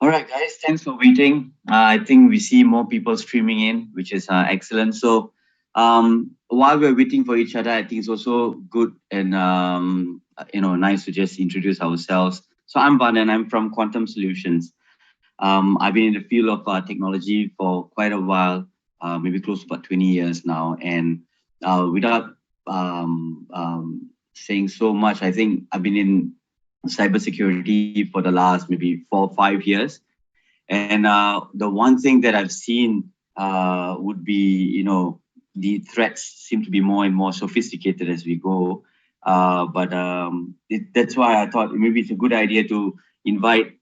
All right, guys, thanks for waiting. I think we see more people streaming in, which is excellent. So, while we're waiting for each other, I think it's also good and nice to just introduce ourselves. So, I'm Vanan. I'm from Quantum Solutions. I've been in the field of technology for quite a while, maybe close to about 20 years now. And without saying so much, I think I've been in cybersecurity for the last maybe 4 or 5 years. And the one thing that I've seen would be, the threats seem to be more and more sophisticated as we go. That's why I thought maybe it's a good idea to invite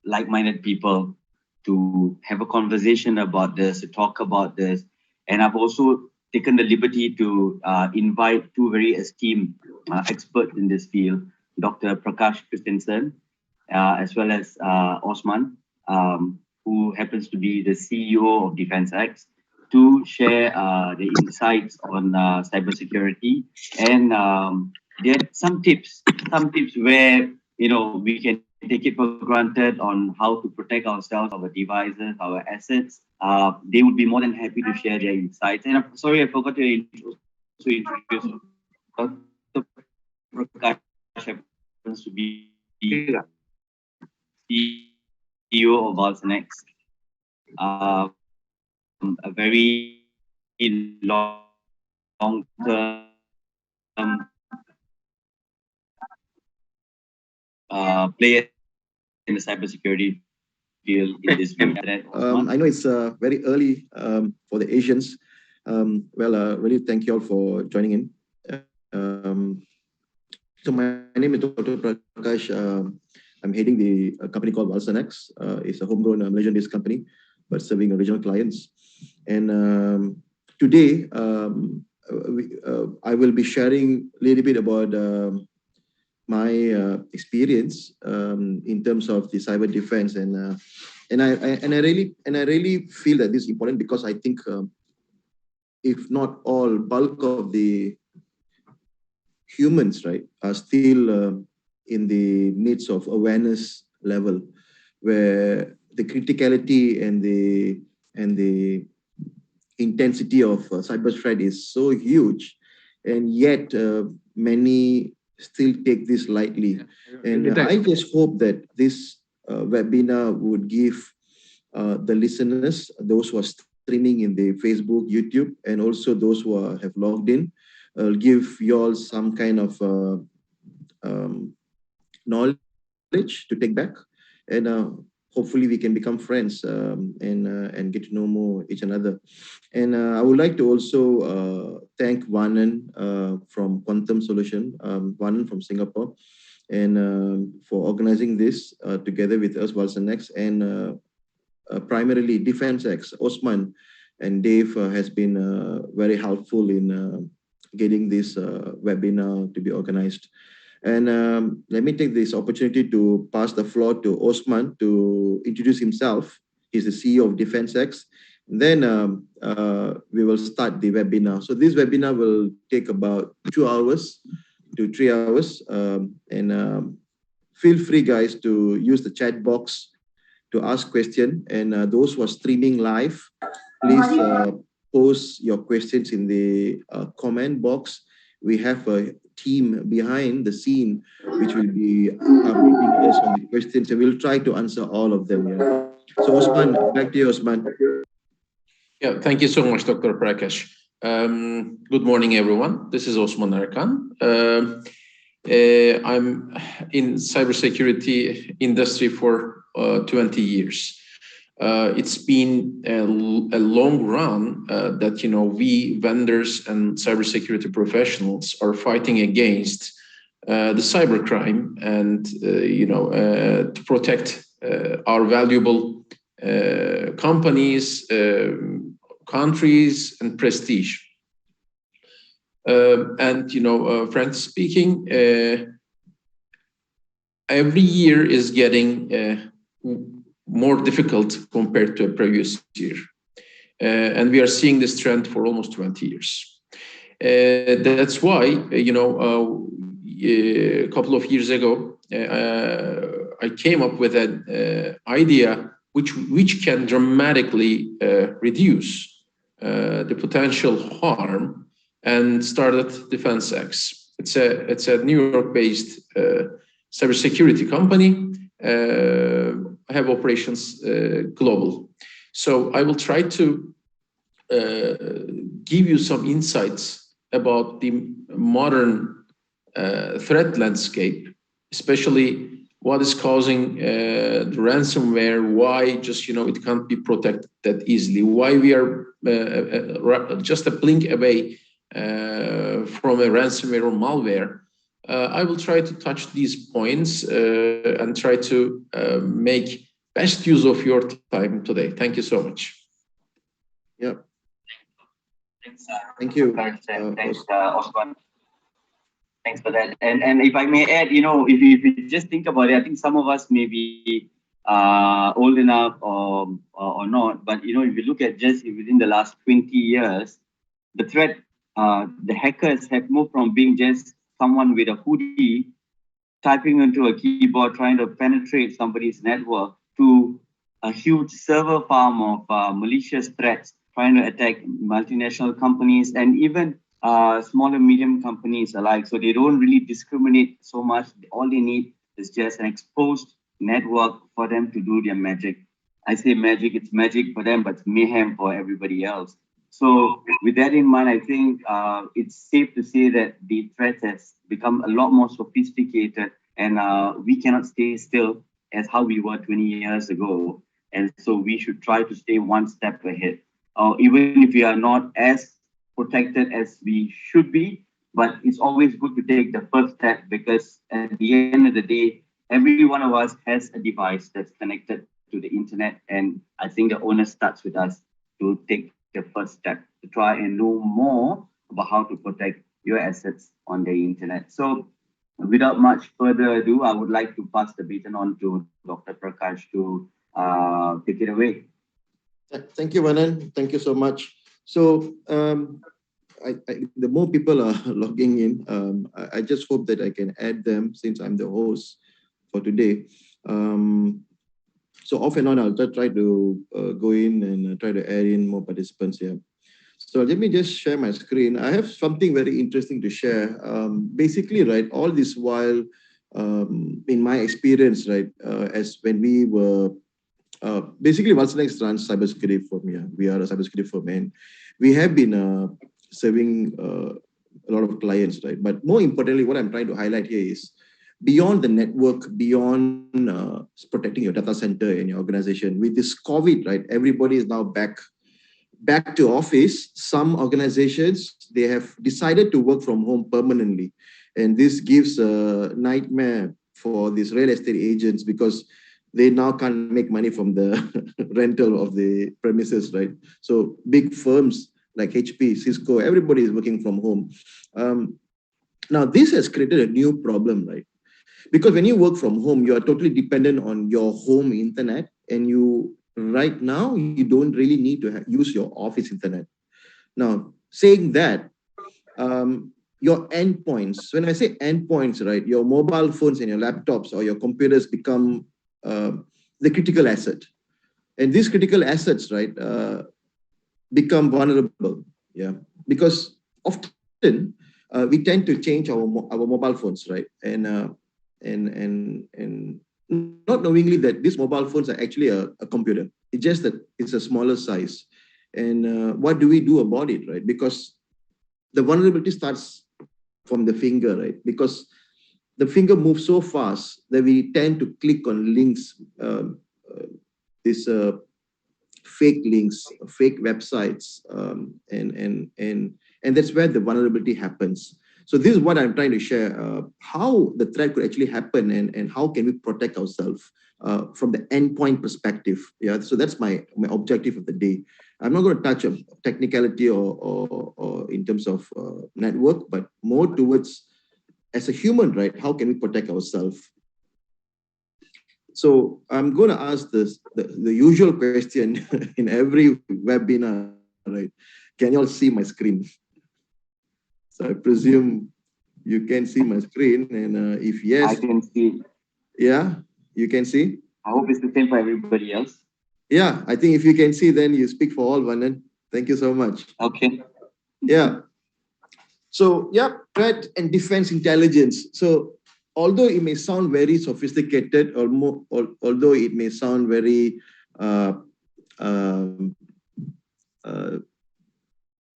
like-minded people to have a conversation about this, to talk about this. And I've also taken the liberty to invite two very esteemed experts in this field, Dr. Prakash Christiansen, as well as Osman, who happens to be the CEO of DefensX, to share the insights on cybersecurity and there are some tips where we can take it for granted on how to protect ourselves, our devices, our assets. They would be more than happy to share their insights. And I'm sorry, I forgot to introduce Dr. Prakash happens to be CEO of Vulsan X, a very long-term player in the cybersecurity field in this field. I know it's very early for the Asians. Really thank you all for joining in. So my name is Dr. Prakash. I'm heading the company called Vulsan X. It's a homegrown Malaysian-based company, but serving original clients. And today, I will be sharing a little bit about my experience in terms of the cyber defense, and I really feel that this is important because I think, if not all, bulk of the humans, right, are still in the midst of awareness level, where the criticality and the intensity of cyber threat is so huge, and yet many still take this lightly. And I just hope that this webinar would give the listeners, those who are streaming in the Facebook, YouTube, and also those who have logged in, give you all some kind of knowledge to take back, and hopefully we can become friends and get to know more each another. And I would like to also thank Vanan from Quantum Solution, Vanan from Singapore, and for organizing this together with us, Vulsan X, and primarily DefensX. Osman and Dave has been very helpful in getting this webinar to be organized. And let me take this opportunity to pass the floor to Osman to introduce himself. He's the CEO of DefensX. Then we will start the webinar. So this webinar will take about 2 hours to 3 hours. And feel free, guys, to use the chat box to ask questions. And those who are streaming live, please post your questions in the comment box. We have a team behind the scene which will be updating us on the questions, and we'll try to answer all of them. Yeah. So Osman, back to you, Osman. Yeah, thank you so much, Dr. Prakash. Good morning, everyone. This is Osman Erkan. I'm in cybersecurity industry for 20 years. It's been a long run that we vendors and cybersecurity professionals are fighting against the cybercrime and to protect our valuable companies, countries, and prestige. Frankly speaking, every year is getting more difficult compared to a previous year. And we are seeing this trend for almost 20 years. That's why, a couple of years ago, I came up with an idea which can dramatically reduce the potential harm, and started DefensX. It's a New York-based cybersecurity company. Have operations global. So I will try to give you some insights about the modern threat landscape, especially what is causing the ransomware, why just, it can't be protected that easily, why we are just a blink away from a ransomware or malware. I will try to touch these points and try to make best use of your time today. Thank you so much. Yeah. Thanks, thank you. Thanks, Osman. Thanks for that. And if I may add, if you just think about it, I think some of us may be old enough or not, but if you look at just within the last 20 years, the threat, the hackers have moved from being just someone with a hoodie typing into a keyboard trying to penetrate somebody's network to a huge server farm of malicious threats trying to attack multinational companies and even small and medium companies alike. So they don't really discriminate so much. All they need is just an exposed network for them to do their magic. I say magic, it's magic for them, but it's mayhem for everybody else. So with that in mind, I think it's safe to say that the threat has become a lot more sophisticated, and we cannot stay still as how we were 20 years ago. And so we should try to stay one step ahead. Even if we are not as protected as we should be, but it's always good to take the first step, because at the end of the day, every one of us has a device that's connected to the internet. And I think the onus starts with us to take the first step to try and know more about how to protect your assets on the internet. So without much further ado, I would like to pass the baton on to Dr. Prakash to take it away. Thank you, Vanan. Thank you so much. So the more people are logging in, I just hope that I can add them since I'm the host for today. So off and on, I'll try to go in and try to add in more participants here. So let me just share my screen. I have something very interesting to share. Basically, right, all this while, in my experience, right, as when we were, basically Vulsan X runs cybersecurity firm. Yeah, we are a cybersecurity firm, and we have been serving a lot of clients, right? But more importantly, what I'm trying to highlight here is beyond the network, beyond protecting your data center and your organization. With this COVID, right, everybody is now back to office. Some organizations, they have decided to work from home permanently. And this gives a nightmare for these real estate agents, because they now can't make money from the rental of the premises, right? So big firms like HP, Cisco, everybody is working from home. Now, this has created a new problem, right? Because when you work from home, you are totally dependent on your home internet, and right now, you don't really need to use your office internet. Now, saying that, your endpoints, when I say endpoints, right, your mobile phones and your laptops or your computers become the critical asset. And these critical assets, right, become vulnerable, yeah, because often we tend to change our mobile phones, right, and not knowingly that these mobile phones are actually a computer. It's just that it's a smaller size. And what do we do about it, right? Because the vulnerability starts from the finger, right? Because the finger moves so fast that we tend to click on links, fake links, fake websites, and that's where the vulnerability happens. So this is what I'm trying to share, how the threat could actually happen, and how can we protect ourselves from the endpoint perspective. Yeah, so that's my objective of the day. I'm not going to touch on technicality or in terms of network, but more towards, as a human, right, how can we protect ourselves? So I'm going to ask the usual question in every webinar, right? Can you all see my screen? So I presume you can see my screen, and if yes, I can see. Yeah, You can see? I hope it's the same for everybody else. Yeah, I think if you can see, then you speak for all, Vanan. Thank you so much. Okay. Yeah. So, yeah, threat and defense intelligence. So, although it may sound very sophisticated, or more, although it may sound very um, uh,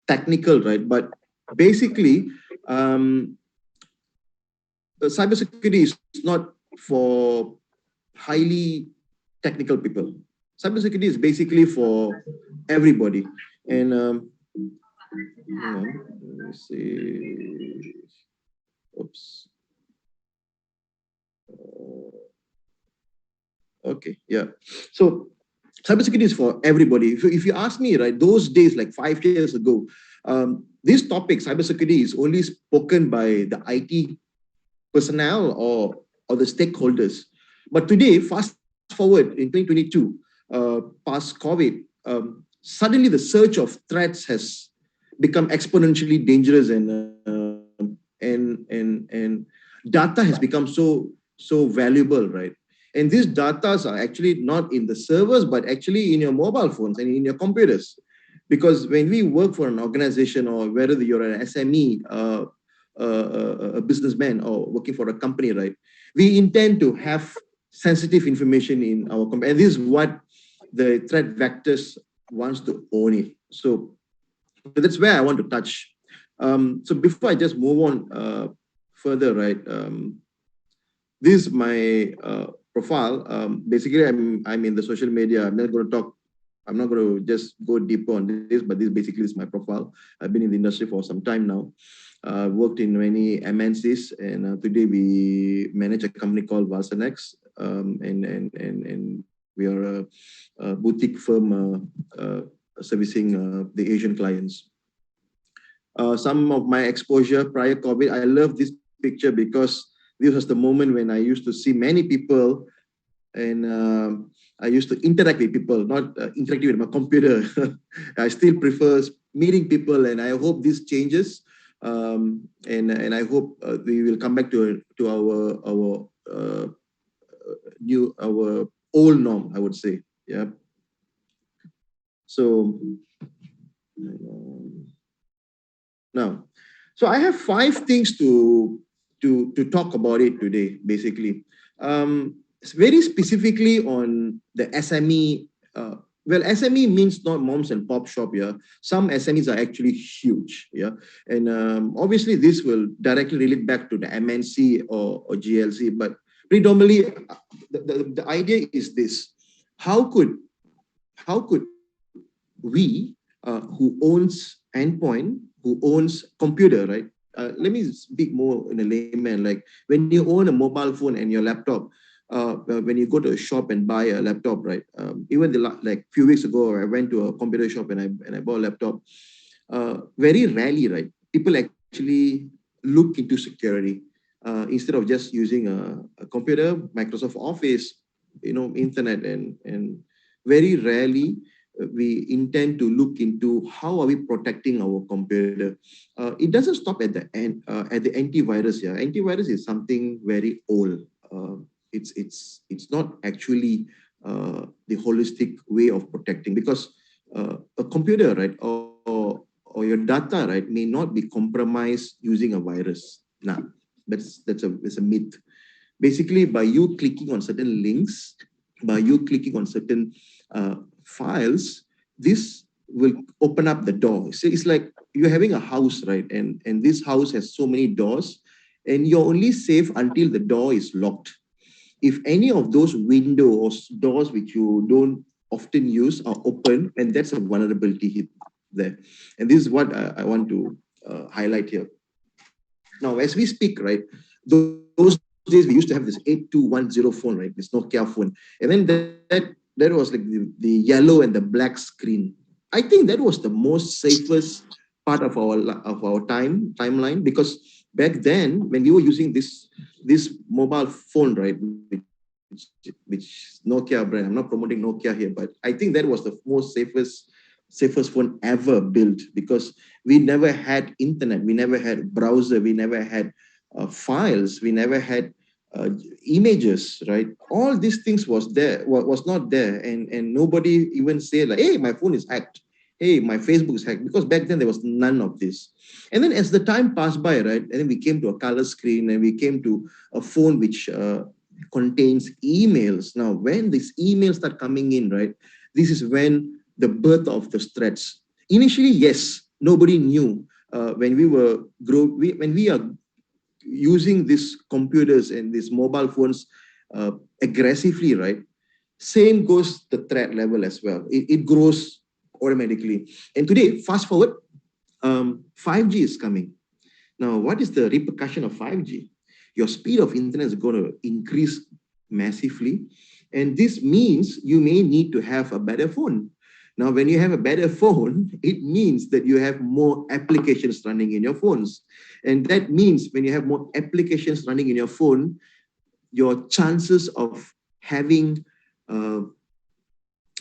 technical, right? But basically, cybersecurity is not for highly technical people. Cybersecurity is basically for everybody. And hang on, let me see. Oops. Okay, yeah. So cybersecurity is for everybody. If you ask me, right, those days, like 5 years ago, this topic, cybersecurity, is only spoken by the IT personnel or the stakeholders. But today, fast forward in 2022, past COVID, suddenly the surge of threats has become exponentially dangerous, and data has become so valuable, right? And these data are actually not in the servers, but actually in your mobile phones and in your computers. Because when we work for an organization, or whether you're an SME, a businessman, or working for a company, right, we intend to have sensitive information in our company. And this is what the threat vectors wants to own it. So that's where I want to touch. So before I just move on further, right, this is my profile. Basically, I'm in the social media. I'm not going to just go deeper on this, but this basically is my profile. I've been in the industry for some time now. Worked in many MNCs, and today we manage a company called Vulsan X, and we are a boutique firm servicing the Asian clients. Some of my exposure prior COVID, I love this picture because this was the moment when I used to see many people, and I used to interact with people, not interacting with my computer. I still prefer meeting people, and I hope this changes. And I hope we will come back to our old norm, I would say. Yeah. So now, so I have 5 things to talk about it today, basically. Very specifically on the SME. Well, SME means not moms and pop shop. Yeah, some SMEs are actually huge. Yeah, and obviously this will directly relate back to the MNC or GLC, but predominantly the idea is this: how could we, who owns endpoint, who owns computer, right? Let me speak more in a layman. Like when you own a mobile phone and your laptop, when you go to a shop and buy a laptop, right? Even like few weeks ago, I went to a computer shop and I bought a laptop. Very rarely, right? People actually look into security instead of just using a computer, Microsoft Office, internet, and very rarely we intend to look into how are we protecting our computer. It doesn't stop at the end, at the antivirus. Yeah, antivirus is something very old. It's not actually the holistic way of protecting, because a computer, right, or your data, right, may not be compromised using a virus. Nah, that's a myth. Basically, by you clicking on certain links, by you clicking on certain files, this will open up the door. So it's like you're having a house, right? And this house has so many doors, and you're only safe until the door is locked. If any of those windows, doors which you don't often use are open, and that's a vulnerability hit there. And this is what I want to highlight here. Now, as we speak, right, those days we used to have this 8210 phone, right, this Nokia phone, and then that was like the yellow and the black screen. I think that was the most safest part of our timeline, because back then when we were using this mobile phone, right, which Nokia brand, I'm not promoting Nokia here, but I think that was the most safest phone ever built, because we never had internet, we never had browser, we never had files, we never had images, right? All these things was there, was not there, and nobody even said like, hey, my phone is hacked, hey, my Facebook is hacked, because back then there was none of this. And then as the time passed by, right, and then we came to a color screen, and we came to a phone which contains emails. Now, when these emails start coming in, right, this is when the birth of the threats. Initially, yes, nobody knew when we are using these computers and these mobile phones aggressively, right? Same goes the threat level as well. It grows automatically. And today, fast forward, 5G is coming. Now, what is the repercussion of 5G? Your speed of internet is going to increase massively. And this means you may need to have a better phone. Now, when you have a better phone, it means that you have more applications running in your phones. And that means when you have more applications running in your phone, your chances of having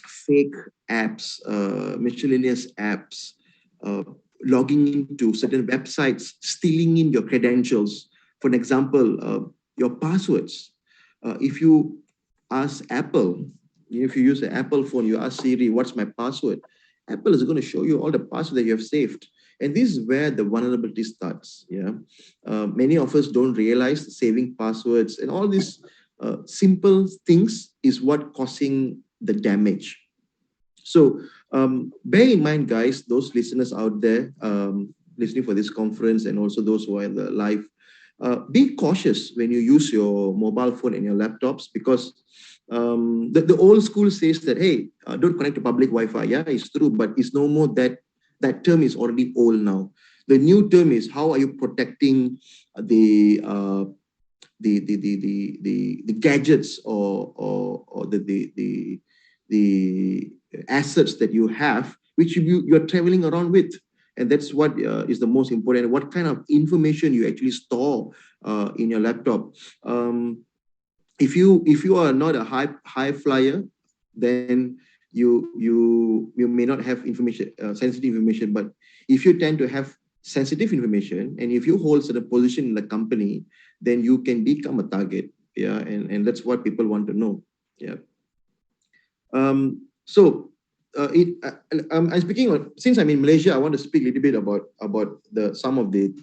fake apps, miscellaneous apps, logging into certain websites, stealing in your credentials. For an example, your passwords. If you ask Apple, if you use an Apple phone, you ask Siri, what's my password? Apple is going to show you all the passwords that you have saved. And this is where the vulnerability starts. Yeah, many of us don't realize saving passwords and all these simple things is what causing the damage. So bear in mind, guys, those listeners out there listening for this conference, and also those who are in the live, be cautious when you use your mobile phone and your laptops, because the old school says that, hey, don't connect to public Wi-Fi. Yeah, it's true, but it's no more that. That term is already old now. The new term is, how are you protecting the gadgets or the assets that you have, which you're traveling around with. And that's what is the most important. What kind of information you actually store in your laptop. If you are not a high flyer, then you may not have information, sensitive information. But if you tend to have sensitive information, and if you hold certain position in the company, then you can become a target. Yeah, and that's what people want to know. Yeah. So I'm speaking on, since I'm in Malaysia, I want to speak a little bit about some of the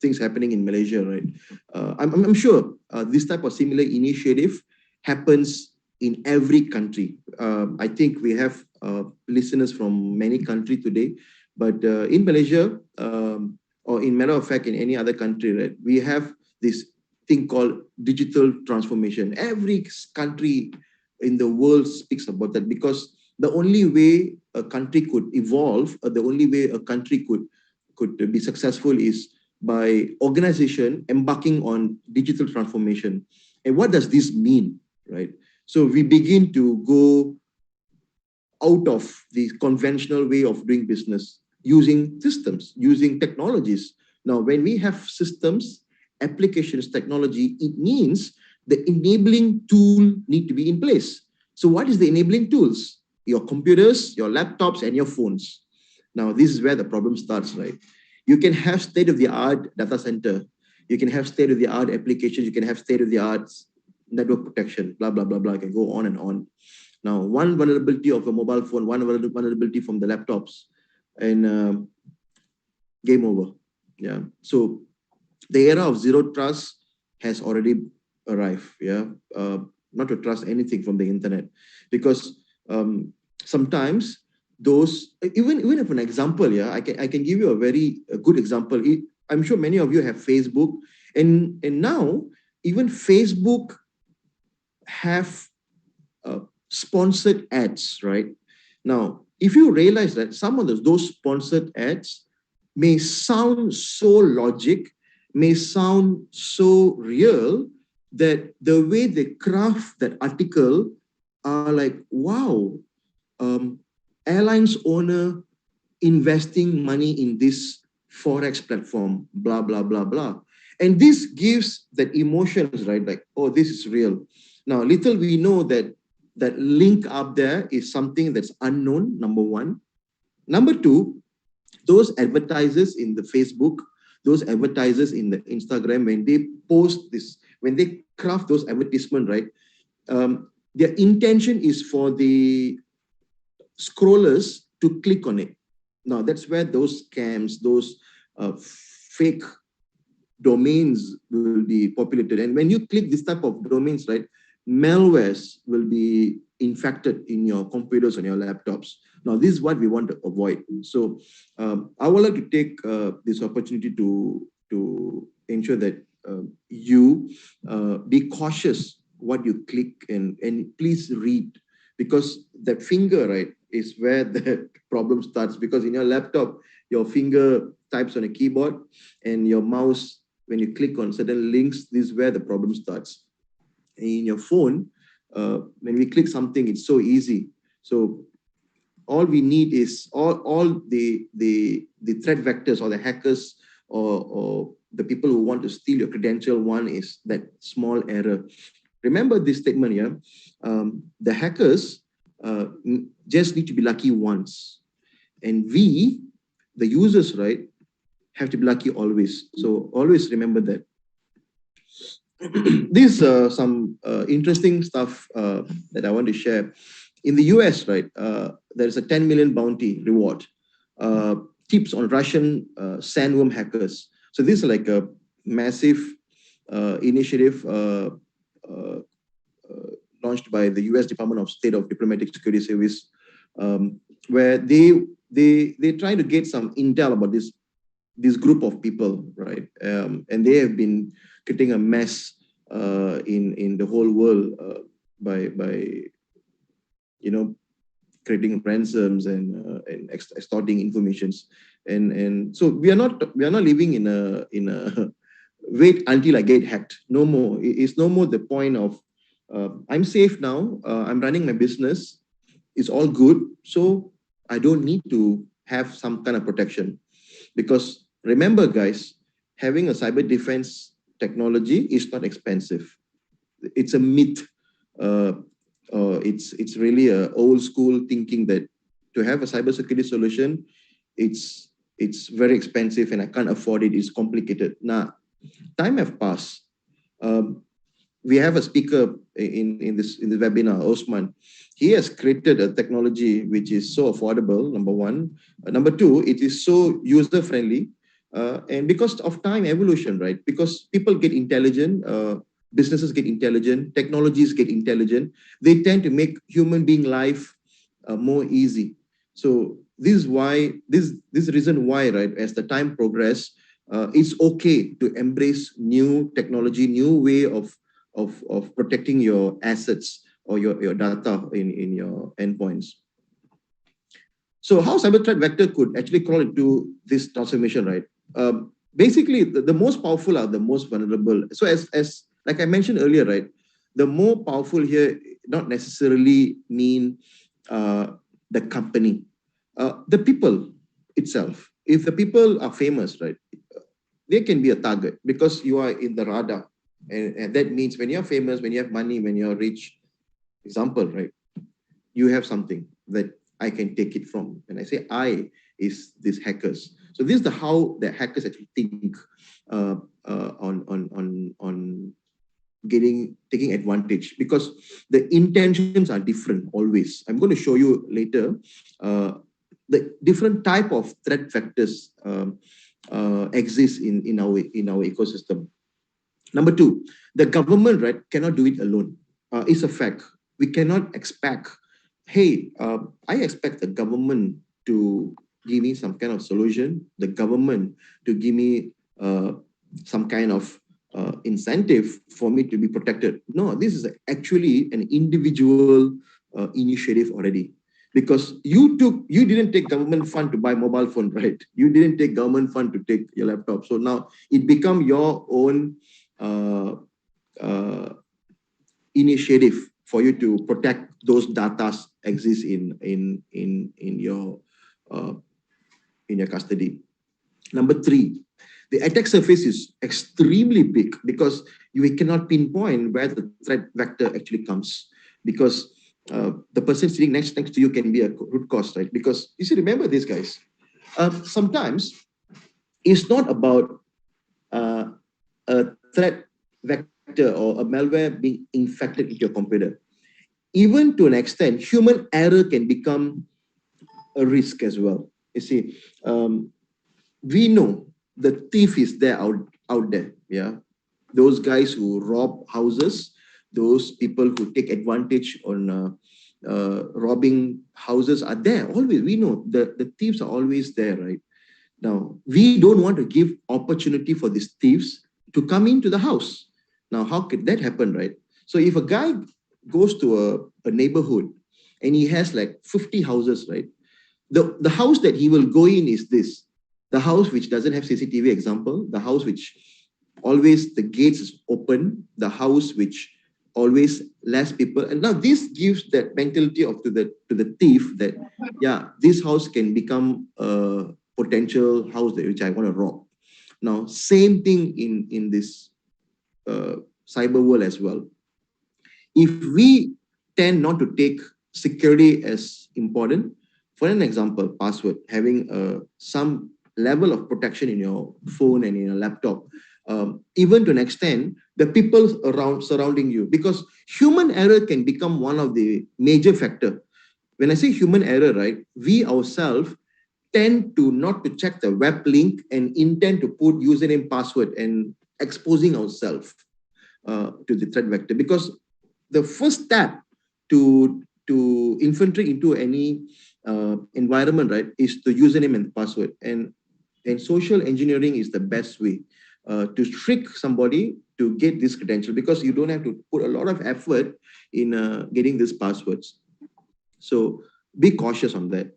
things happening in Malaysia, right? I'm sure this type of similar initiative happens in every country. I think we have listeners from many countries today, but in Malaysia, or in matter of fact, in any other country, right, we have this thing called digital transformation. Every country in the world speaks about that, because the only way a country could evolve, or the only way a country could be successful is by organization embarking on digital transformation. And what does this mean, right? So we begin to go out of the conventional way of doing business, using systems, using technologies. Now, when we have systems, applications, technology, it means the enabling tool need to be in place. So what is the enabling tools? Your computers, your laptops, and your phones. Now, this is where the problem starts, right? You can have state-of-the-art data center. You can have state-of-the-art applications. You can have state-of-the-art network protection, blah, blah, blah, blah. I can go on and on. Now, one vulnerability of a mobile phone, one vulnerability from the laptops, and game over. Yeah. So the era of zero trust has already arrived. Yeah. Not to trust anything from the internet, because sometimes those, even if an example, yeah, I can give you a good example. I'm sure many of you have Facebook, and now even Facebook have sponsored ads, right? Now, if you realize that some of those sponsored ads may sound so logic, may sound so real, that the way they craft that article are like, wow, airlines owner investing money in this Forex platform, blah, blah, blah, blah. And this gives that emotions, right? Like, oh, this is real. Now, little we know that that link up there is something that's unknown, number one. Number two, those advertisers in the Facebook, those advertisers in the Instagram, when they post this, when they craft those advertisements, right, their intention is for the scrollers to click on it. Now, that's where those scams, those fake domains will be populated. And when you click this type of domains, right, malwares will be infected in your computers and your laptops. Now, this is what we want to avoid. So I would like to take this opportunity to ensure that you be cautious what you click, and please read, because the finger, right, is where the problem starts. Because in your laptop, your finger types on a keyboard, and your mouse, when you click on certain links, this is where the problem starts. In your phone, when we click something, it's so easy. So all we need is all the threat vectors, or the hackers, or the people who want to steal your credential. One is that small error. Remember this statement here. The hackers just need to be lucky once, and we, the users, right, have to be lucky always. So always remember that. This is some interesting stuff that I want to share. In the US, right, there's a 10 million bounty reward. Tips on Russian sandworm hackers. So this is like a massive initiative launched by the US Department of State of Diplomatic Security Service, where they try to get some intel about this group of people, right? And they have been creating a mess in the whole world by creating ransoms and extorting informations, and so we are not living in a wait until I get hacked. No more. It's no more the point of I'm safe now. I'm running my business. It's all good, so I don't need to have some kind of protection. Because remember, guys, having a cyber defense technology is not expensive. It's a myth. It's really a old school thinking that to have a cybersecurity solution, it's very expensive and I can't afford it. It's complicated. Now, time have passed. We have a speaker in this webinar, Osman. He has created a technology which is so affordable, number one. Number two, it is so user friendly. And because of time evolution, right? Because people get intelligent, businesses get intelligent, technologies get intelligent, they tend to make human being life more easy. So this is why, this reason why, right, as the time progress, it's okay to embrace new technology, new way of protecting your assets or your data in your endpoints. So how cyber threat vector could actually crawl into this transformation, right? Basically, the most powerful are the most vulnerable. So as like I mentioned earlier, right, the more powerful here not necessarily mean the company, the people itself. If the people are famous, right, they can be a target because you are in the radar. And that means when you're famous, when you have money, when you're rich, example, right, you have something that I can take it from. And I say I is these hackers. So this is how the hackers actually think on taking advantage, because the intentions are different always. I'm going to show you later the different type of threat vectors exist in our ecosystem. Number two, the government, right, cannot do it alone. It's a fact. We cannot expect, hey, I expect the government to give me some kind of solution, the government to give me some kind of incentive for me to be protected. No, this is actually an individual initiative already. Because you didn't take government fund to buy mobile phone, right? You didn't take government fund to take your laptop. So now it become your own initiative for you to protect those data exist in your custody. Number three, the attack surface is extremely big because you cannot pinpoint where the threat vector actually comes, because the person sitting next to you can be a root cause, right? Because you see, remember this, guys. Sometimes it's not about a threat vector or a malware being infected into your computer. Even to an extent, human error can become a risk as well. You see, we know the thief is there out there. Yeah, those guys who rob houses, those people who take advantage on robbing houses are there always. We know the thieves are always there, right? Now, we don't want to give opportunity for these thieves to come into the house. Now, how could that happen, right? So if a guy goes to a neighborhood and he has like 50 houses, right? The house that he will go in is this. The house which doesn't have CCTV, example, the house which always the gates is open, the house which always less people. And now this gives that mentality of to the thief that, yeah, this house can become a potential house that which I want to rob. Now, same thing in this cyber world as well. If we tend not to take security as important, for an example, password, having some level of protection in your phone and in your laptop, even to an extent, the people surrounding you, because human error can become one of the major factor. When I say human error, right, we ourselves tend to not to check the web link and intend to put username, password, and exposing ourselves to the threat vector, because the first step to infiltrate into any environment, right, is the username and password. And social engineering is the best way to trick somebody to get this credential, because you don't have to put a lot of effort in getting these passwords. So be cautious on that.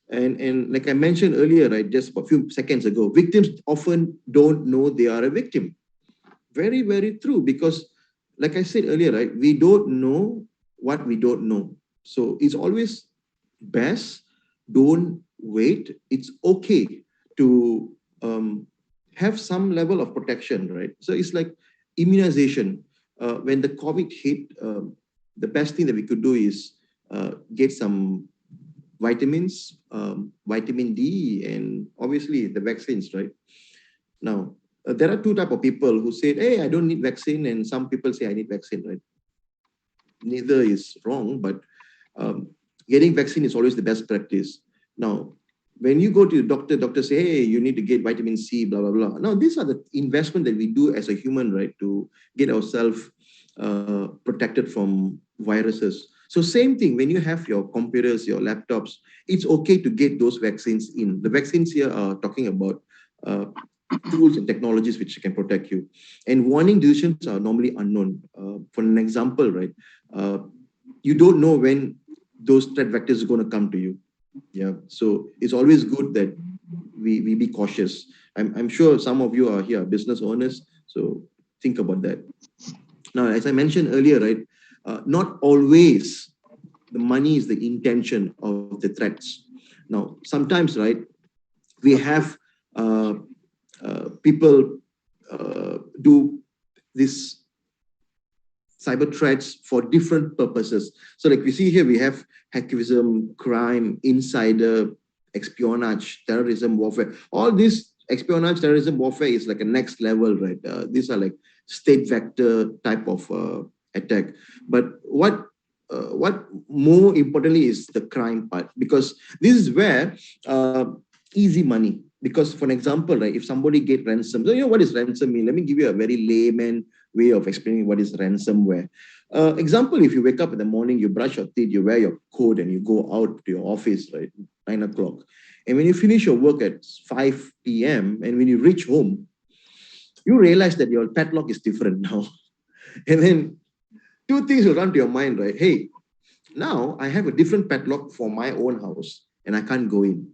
And like I mentioned earlier, right, just a few seconds ago, victims often don't know they are a victim. Very, very true, because like I said earlier, right, we don't know what we don't know. So it's always best, don't wait. It's okay to have some level of protection, right? So it's like immunization. When the COVID hit, the best thing that we could do is get some vitamins, vitamin D, and obviously the vaccines, right? Now, there are two types of people who say, hey, I don't need vaccine, and some people say I need vaccine, right? Neither is wrong, but getting vaccine is always the best practice. Now, when you go to the doctor say, hey, you need to get vitamin C, blah, blah, blah. Now, these are the investment that we do as a human, right, to get ourselves protected from viruses. So same thing, when you have your computers, your laptops, it's okay to get those vaccines in. The vaccines here are talking about tools and technologies which can protect you. And warning decisions are normally unknown. For an example, right, you don't know when those threat vectors are going to come to you. Yeah, so it's always good that we be cautious. I'm sure some of you are here business owners, so think about that. Now, as I mentioned earlier, right, not always the money is the intention of the threats. Now, sometimes, right, we have people do this cyber threats for different purposes. So like we see here, we have hacktivism, crime, insider, espionage, terrorism, warfare. All this espionage, terrorism, warfare is like a next level, right? These are like state vector type of attack. But what more importantly is the crime part, because this is where easy money. Because for an example, right, if somebody get ransom, so you know what is ransom mean? Let me give you a very layman way of explaining what is ransomware. Example, if you wake up in the morning, you brush your teeth, you wear your coat, and you go out to your office, right, 9 o'clock. And when you finish your work at 5 p.m., and when you reach home, you realize that your padlock is different now. And then two things will run to your mind, right? Hey, now I have a different padlock for my own house, and I can't go in.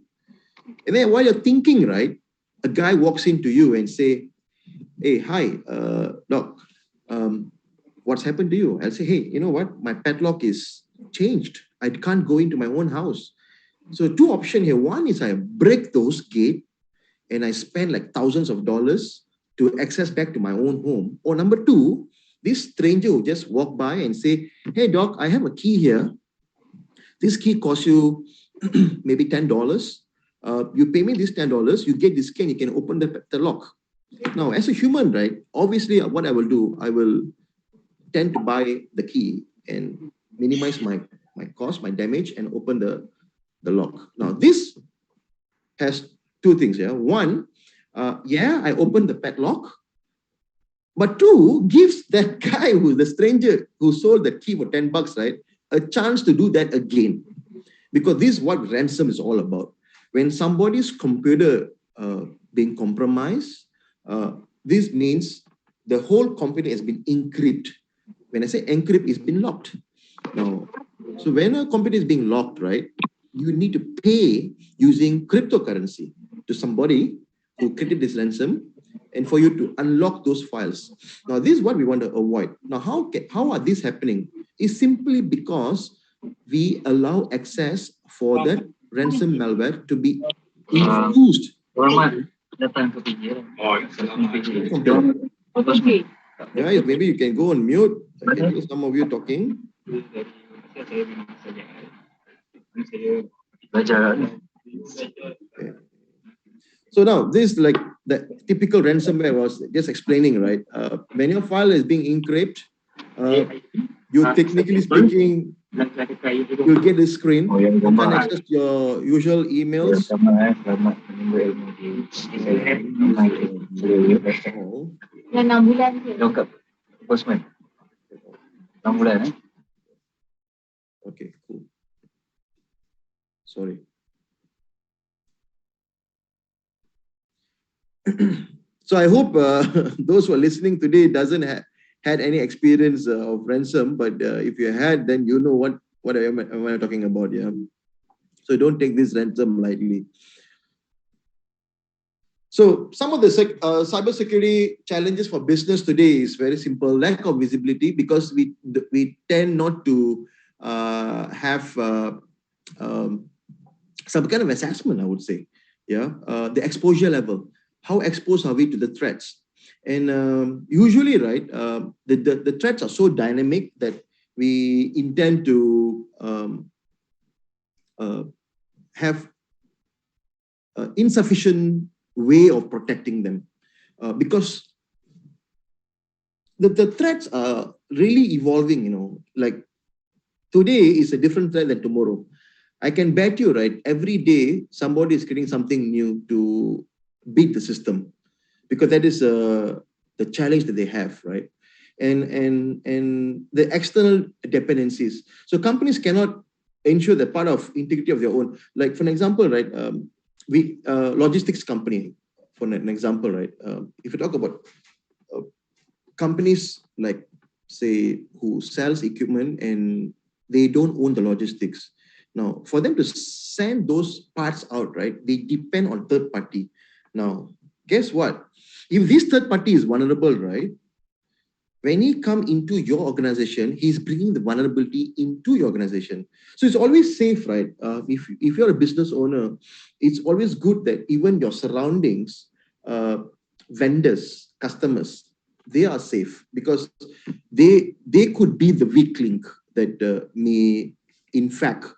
And then while you're thinking, right, a guy walks into you and say, hey, hi, doc, what's happened to you? I'll say, hey, you know what? My padlock is changed. I can't go into my own house. So two options here. One is I break those gates and I spend like thousands of dollars to access back to my own home. Or number two, this stranger will just walk by and say, hey, doc, I have a key here. This key costs you maybe $10. You pay me this $10, you get this key and you can open the lock. Now, as a human, right, obviously what I will do, I will tend to buy the key and minimize my cost, my damage, and open the lock. Now, this has two things here. One, yeah, I opened the padlock, but two, gives that guy who's the stranger who sold the key for $10, right, a chance to do that again. Because this is what ransom is all about. When somebody's computer being compromised, this means the whole computer has been encrypted. When I say encrypt, it's been locked. Now, so when a computer is being locked, right, you need to pay using cryptocurrency to somebody who created this ransom, and for you to unlock those files. Now, this is what we want to avoid. Now, how are this happening? It's simply because we allow access for that ransom malware to be infused. Yeah, maybe you can go on mute. I can hear some of you talking. Okay. So now this, like the typical ransomware was just explaining, right? When your file is being encrypted, you technically speaking, you'll get this screen. You can access your usual emails. Okay, cool. Sorry. So I hope those who are listening today doesn't had any experience of ransom, but if you had, then you know what am I talking about, yeah. So don't take this ransom lightly. So some of the cybersecurity challenges for business today is very simple: lack of visibility, because we tend not to have some kind of assessment, I would say, yeah, the exposure level. How exposed are we to the threats? And usually, right, the threats are so dynamic that we intend to have insufficient way of protecting them, because the threats are really evolving, you know, like today is a different threat than tomorrow. I can bet you, right, every day somebody is creating something new to beat the system, because that is the challenge that they have, right? And the external dependencies. So companies cannot ensure the part of integrity of their own. Like, for an example, right, logistics company, for an example, right, if you talk about companies like, say, who sells equipment and they don't own the logistics. Now, for them to send those parts out, right, they depend on third party. Now, guess what? If this third party is vulnerable, right, when he come into your organization, he's bringing the vulnerability into your organization. So it's always safe, right? If you're a business owner, it's always good that even your surroundings, vendors, customers, they are safe, because they could be the weak link that may, in fact,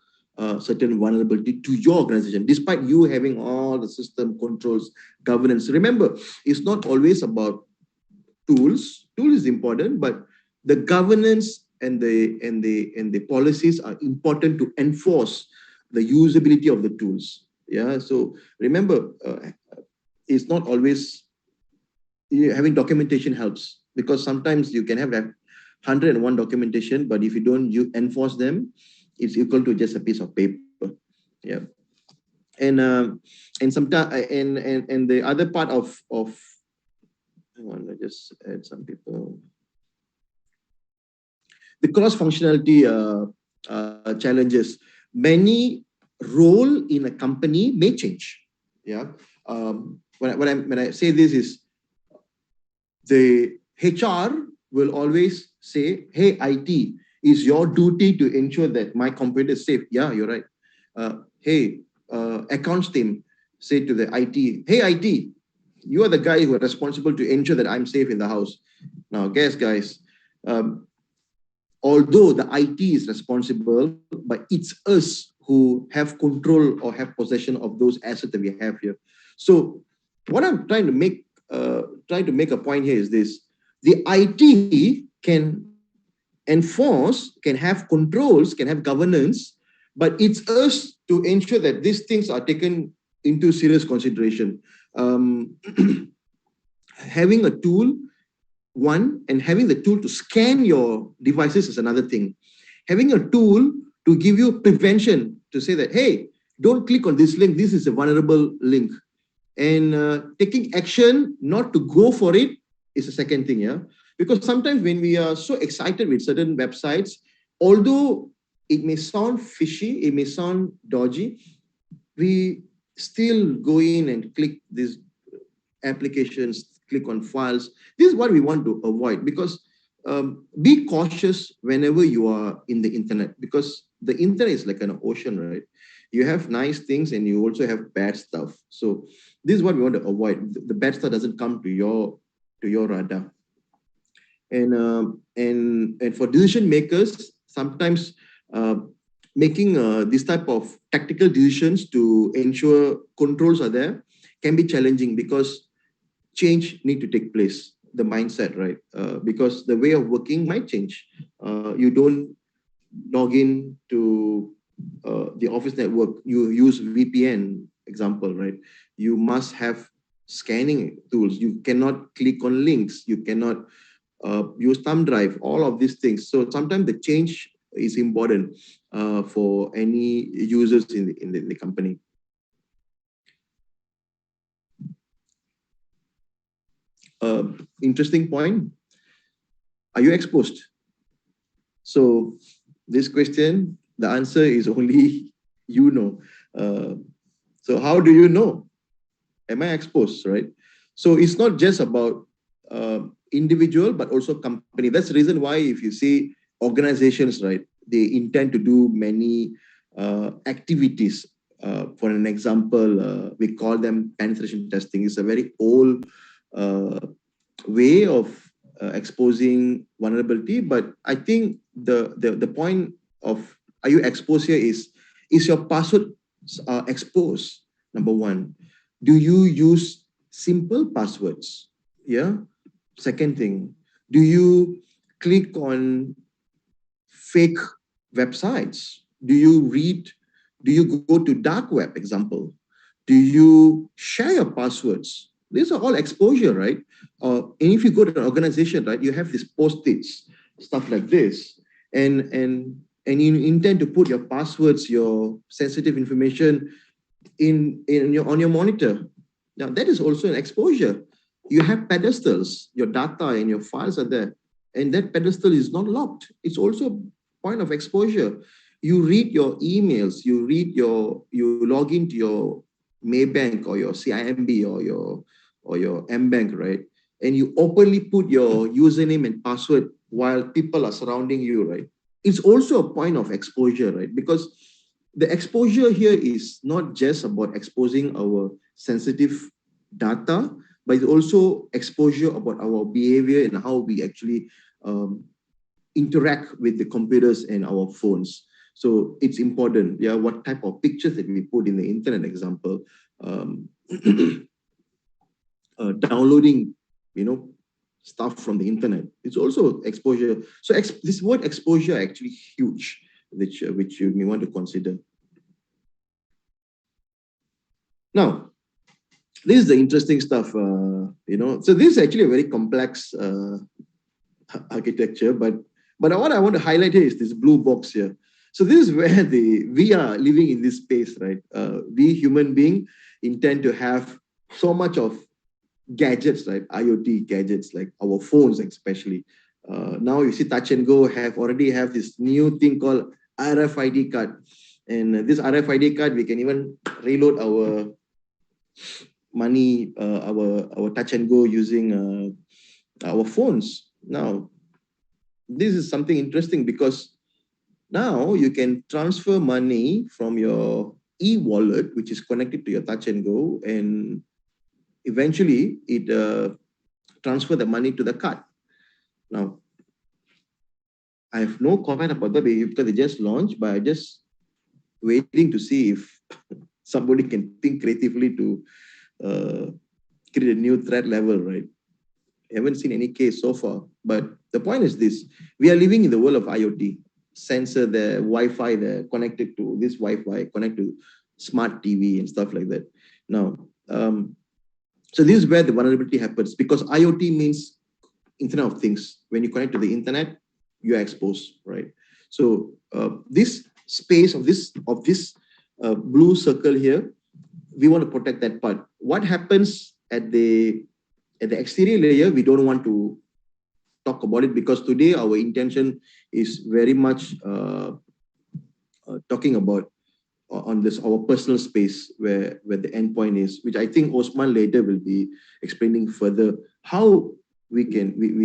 certain vulnerability to your organization, despite you having all the system controls, governance. Remember, it's not always about tools. Tool is important, but the governance and the policies are important to enforce the usability of the tools. Yeah. So remember, it's not always having documentation helps, because sometimes you can have 101 documentation, but if you don't enforce them, it's equal to just a piece of paper. Yeah. And sometimes and the other part of hang on, I just add some people. The cross-functionality challenges. Many role in a company may change. Yeah. When I say this is, the HR will always say, hey, IT, it's your duty to ensure that my computer is safe. Yeah, you're right. Hey, accounts team, say to the IT, hey, IT, you are the guy who are responsible to ensure that I'm safe in the house. Now, guys, although the IT is responsible, but it's us who have control or have possession of those assets that we have here. So what I'm trying to make try to make a point here is this. The IT can enforce, can have controls, can have governance, but it's us to ensure that these things are taken into serious consideration. Having a tool, one, and having the tool to scan your devices is another thing. Having a tool to give you prevention, to say that, hey, don't click on this link, this is a vulnerable link. And taking action not to go for it is a second thing, yeah? Because sometimes when we are so excited with certain websites, although it may sound fishy, it may sound dodgy, we still go in and click these applications, click on files. This is what we want to avoid, because be cautious whenever you are in the internet, because the internet is like an ocean, right? You have nice things and you also have bad stuff. So this is what we want to avoid. The bad stuff doesn't come to your radar. And for decision makers, sometimes making this type of tactical decisions to ensure controls are there can be challenging, because change need to take place, the mindset, right? Because the way of working might change. You don't log in to the office network, you use VPN, example, right? You must have scanning tools. You cannot click on links. You cannot use thumb drive, all of these things. So sometimes the change is important for any users in the company. Interesting point. Are you exposed? So this question, the answer is only you know. So how do you know? Am I exposed, right? So it's not just about individual, but also company. That's the reason why if you see organizations, right, they intend to do many activities. For an example, we call them penetration testing. It's a very old way of exposing vulnerability, but I think the point of are you exposed here is your password exposed? Number one, do you use simple passwords? Yeah. Second thing, do you click on fake websites? Do you go to dark web, example? Do you share your passwords? These are all exposure, right? And if you go to an organization, right, you have these post-its, stuff like this, and you intend to put your passwords, your sensitive information on your monitor. Now that is also an exposure. You have pedestals, your data and your files are there, and that pedestal is not locked. It's also a point of exposure. You read your emails, you log into your Maybank or your CIMB or your Mbank, right? And you openly put your username and password while people are surrounding you, right? It's also a point of exposure, right? Because the exposure here is not just about exposing our sensitive data, but it's also exposure about our behavior and how we actually interact with the computers and our phones. So it's important, yeah, what type of pictures that we put in the internet, example, downloading, stuff from the internet. It's also exposure. So this word exposure actually huge, which you may want to consider. Now, this is the interesting stuff, So this is actually a very complex architecture, but what I want to highlight here is this blue box here. So this is where we are living in this space, right? We human beings intend to have so much of gadgets, right? IoT gadgets, like our phones especially. Now you see Touch and Go already have this new thing called RFID card. And this RFID card, we can even reload our money, our Touch and Go using our phones. Now, this is something interesting because now you can transfer money from your e-wallet, which is connected to your Touch and Go, and eventually it transfer the money to the card. Now, I have no comment about that because they just launched, but I just waiting to see if somebody can think creatively to create a new threat level, right? haven't seen any case so far. But the point is this: we are living in the world of IoT. Sensor there, Wi-Fi there, connected to this Wi-Fi, connected to smart TV and stuff like that. Now, so this is where the vulnerability happens, because IoT means Internet of Things. When you connect to the internet, you are exposed, right? So this space of this blue circle here, we want to protect that part. What happens at the exterior layer, we don't want to talk about it, because today our intention is very much talking about on this our personal space where the endpoint is, which I think Osman later will be explaining further how we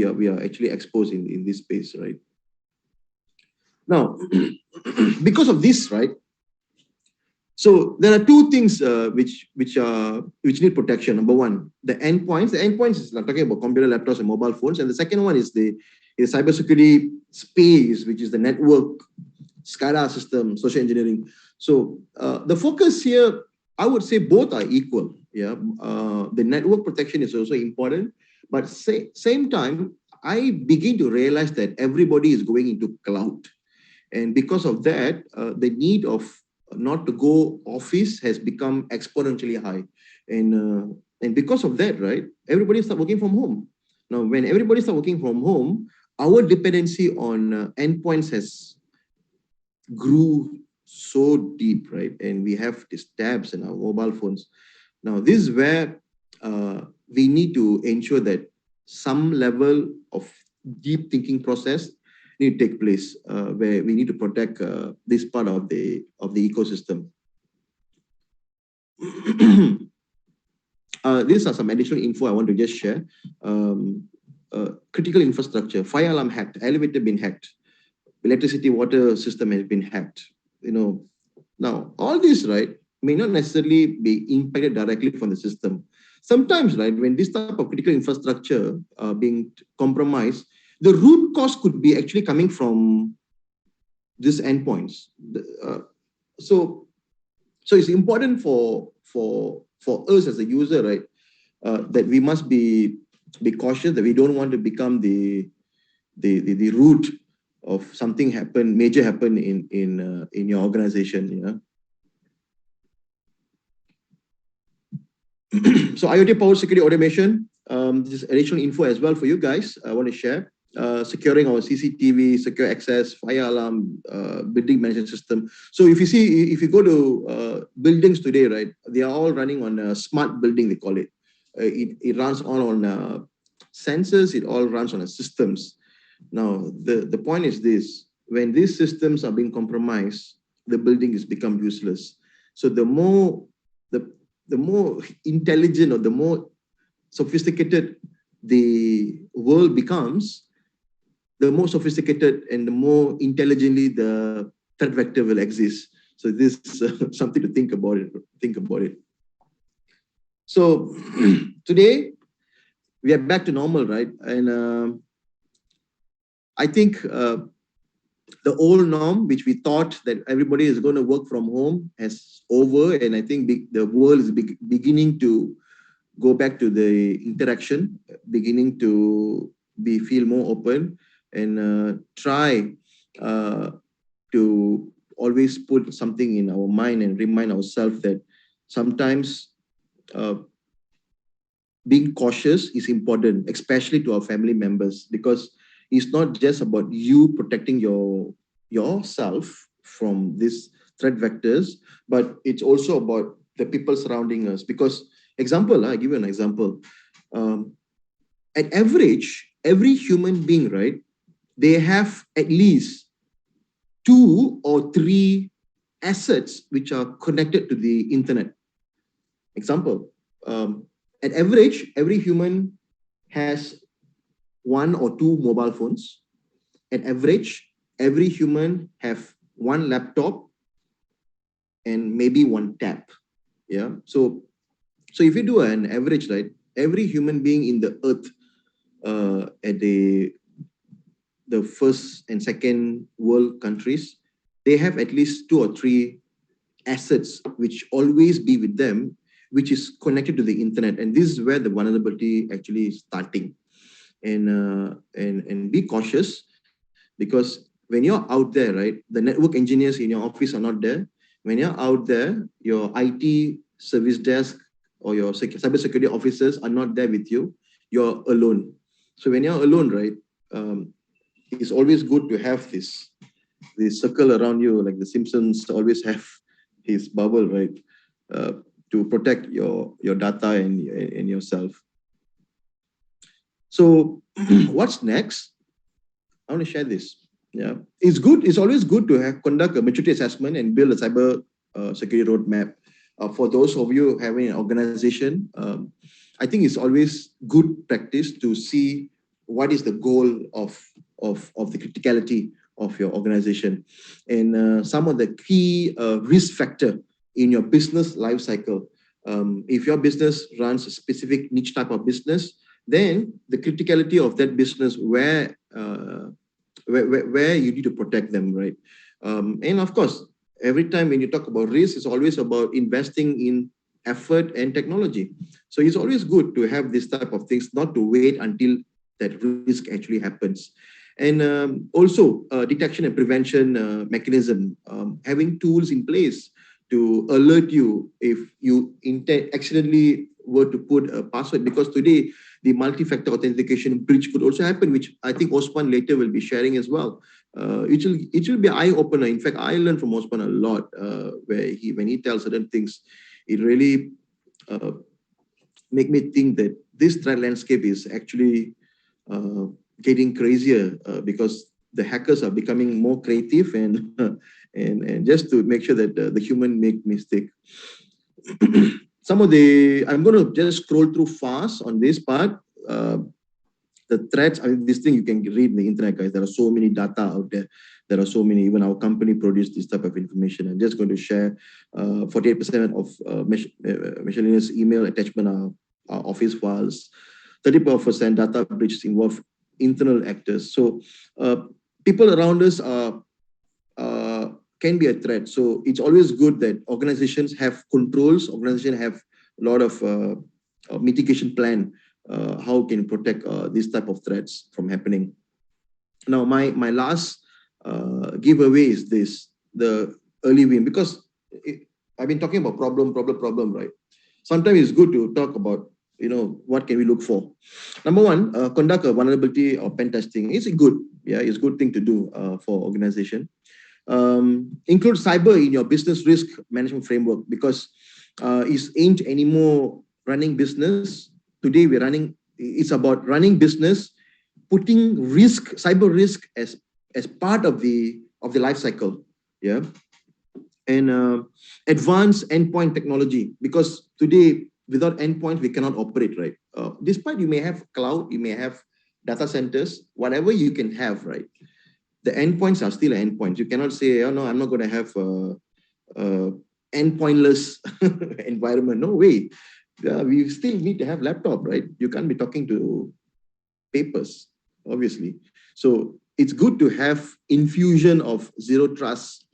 are actually exposed in this space, right? Now, because of this, right? So there are two things which need protection. Number one, the endpoints. The endpoints is like talking about computer, laptops, and mobile phones. And the second one is the cybersecurity space, which is the network, SCADA system, social engineering. So the focus here, I would say both are equal. Yeah, the network protection is also important, but same time, I begin to realize that everybody is going into cloud, and because of that, the need of not to go office has become exponentially high, and because of that, right, everybody start working from home. Now, when everybody start working from home, our dependency on endpoints has grew so deep, right? And we have these tabs in our mobile phones. Now, this is where we need to ensure that some level of deep thinking process need to take place, where we need to protect this part of the ecosystem. These are some additional info I want to just share. Critical infrastructure, fire alarm hacked, elevator been hacked, electricity water system has been hacked. You know, now all this, right, may not necessarily be impacted directly from the system. Sometimes, right, when this type of critical infrastructure being compromised, the root cause could be actually coming from these endpoints. So it's important for us as a user, right, that we must be cautious, that we don't want to become the root of something major happen in your organization. Yeah. So IoT powered security automation. This is additional info as well for you guys. I want to share. Securing our CCTV, secure access, fire alarm, building management system. So if you go to buildings today, right, they are all running on a smart building, they call it. It runs all on sensors, it all runs on systems. Now, the point is this: when these systems are being compromised, the building has become useless. So the more intelligent or the more sophisticated the world becomes, the more sophisticated and the more intelligently the threat vector will exist. So this is something to think about it. So today we are back to normal, right? And I think the old norm, which we thought that everybody is going to work from home, has over, and I think the world is beginning to go back to the interaction, beginning to feel more open, and try to always put something in our mind and remind ourselves that sometimes being cautious is important, especially to our family members, because it's not just about you protecting yourself from these threat vectors, but it's also about the people surrounding us. Because I give you an example. At average, every human being, right, they have at least 2 or 3 assets which are connected to the internet. Example, at average, every human has 1 or 2 mobile phones. At average, every human have 1 laptop and maybe 1 tab. Yeah. So if you do an average, right, every human being in the earth at the first and second world countries, they have at least 2 or 3 assets which always be with them, which is connected to the internet. And this is where the vulnerability actually is starting. and be cautious, because when you're out there, right, the network engineers in your office are not there. When you're out there, your IT service desk or your cybersecurity officers are not there with you. You're alone. So when you're alone, right, it's always good to have this circle around you, like the Simpsons always have his bubble, right, to protect your data and yourself. So what's next? I want to share this. Yeah, it's good. It's always good to conduct a maturity assessment and build a cyber security roadmap. For those of you having an organization, I think it's always good practice to see what is the goal of the criticality of your organization, and some of the key risk factor in your business life cycle. If your business runs a specific niche type of business, then the criticality of that business, where you need to protect them, right? And of course, every time when you talk about risk, it's always about investing in effort and technology. So it's always good to have this type of things, not to wait until that risk actually happens. And also detection and prevention mechanism, having tools in place to alert you if you accidentally were to put a password, because today the multi-factor authentication breach could also happen, which I think Osman later will be sharing as well. It will be eye-opener. In fact, I learned from Osman a lot, where when he tells certain things, it really make me think that this threat landscape is actually getting crazier, because the hackers are becoming more creative and and just to make sure that the human make mistake. Some of I'm going to just scroll through fast on this part. The threats, I mean, this thing you can read in the internet, guys. There are so many data out there. There are so many, even our company produced this type of information. I'm just going to share 48% of miscellaneous email attachment are office files. 30% data breaches involve internal actors. So people around us can be a threat. So it's always good that organizations have controls, organizations have a lot of mitigation plan, how can you protect these type of threats from happening. Now, my last giveaway is this, the early win, because I've been talking about problem, right? Sometimes it's good to talk about, what can we look for? Number one, conduct a vulnerability or pen testing. It's a good thing to do for organization. Include cyber in your business risk management framework, because it's ain't anymore running business. Today it's about running business, putting cyber risk as part of the life cycle. Yeah. And advanced endpoint technology, because today without endpoints we cannot operate, right? Despite you may have cloud, you may have data centers, whatever you can have, right? The endpoints are still endpoints. You cannot say, oh no, I'm not going to have endpointless environment. No way. We still need to have laptop, right? You can't be talking to papers, obviously. So it's good to have infusion of zero trust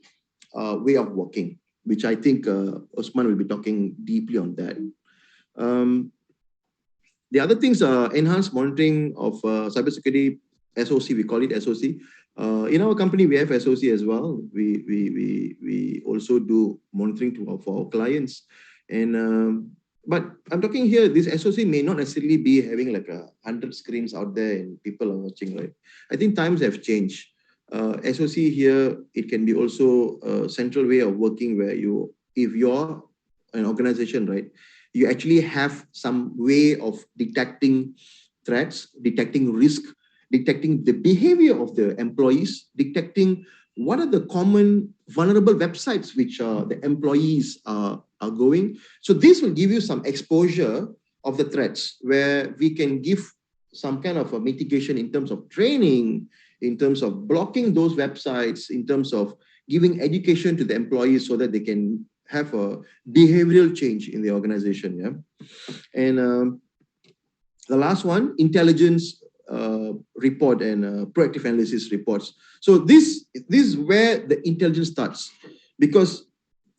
way of working, which I think Osman will be talking deeply on that. The other things are enhanced monitoring of cybersecurity SOC. We call it SOC. In our company, we have SOC as well. We also do monitoring for our clients. And but I'm talking here, this SOC may not necessarily be having like 100 screens out there and people are watching, right? I think times have changed. SOC here, it can be also a central way of working where if you're an organization, right, you actually have some way of detecting threats, detecting risk, detecting the behavior of the employees, detecting what are the common vulnerable websites which the employees are going. So this will give you some exposure of the threats, where we can give some kind of a mitigation in terms of training, in terms of blocking those websites, in terms of giving education to the employees so that they can have a behavioral change in the organization. Yeah. And the last one, intelligence report and proactive analysis reports. So this is where the intelligence starts, because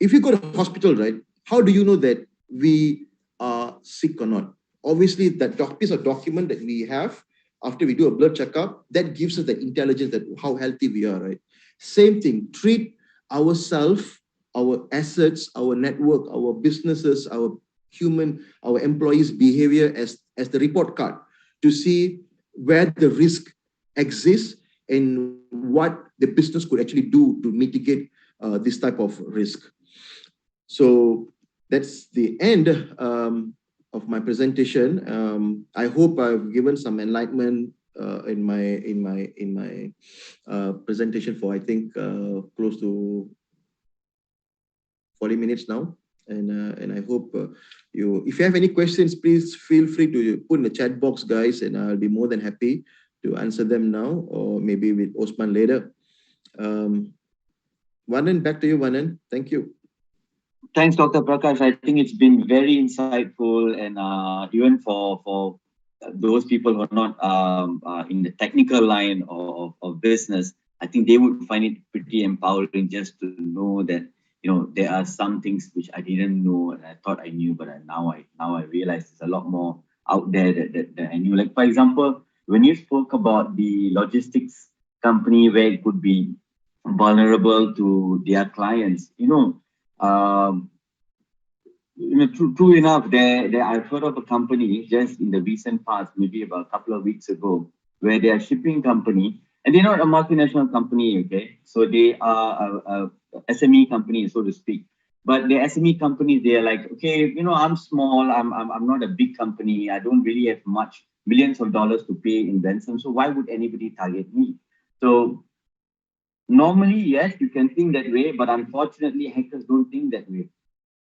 if you go to hospital, right, how do you know that we are sick or not? Obviously, that piece of document that we have after we do a blood checkup, that gives us the intelligence that how healthy we are, right? Same thing, treat ourselves, our assets, our network, our businesses, our employees' behavior as the report card to see where the risk exists and what the business could actually do to mitigate this type of risk. So that's the end of my presentation. I hope I've given some enlightenment in my presentation for I think close to 40 minutes now, and I hope if you have any questions, please feel free to put in the chat box, guys, and I'll be more than happy to answer them now, or maybe with Osman later. Vanan, back to you, Vanan. Thank you. Thanks, Dr. Prakash. I think it's been very insightful, and even for those people who are not in the technical line of business, I think they would find it pretty empowering just to know that, you know, there are some things which I didn't know and I thought I knew, but now I realize there's a lot more out there that I knew. Like, for example, when you spoke about the logistics company where it could be vulnerable to their clients, true enough, I've heard of a company just in the recent past, maybe about a couple of weeks ago, where they are shipping company, and they're not a multinational company, okay? So they are a SME company, so to speak. But the SME companies, they are like, okay, I'm small, I'm not a big company, I don't really have much, millions of dollars to pay in ransom, so why would anybody target me? So normally, yes, you can think that way, but unfortunately, hackers don't think that way.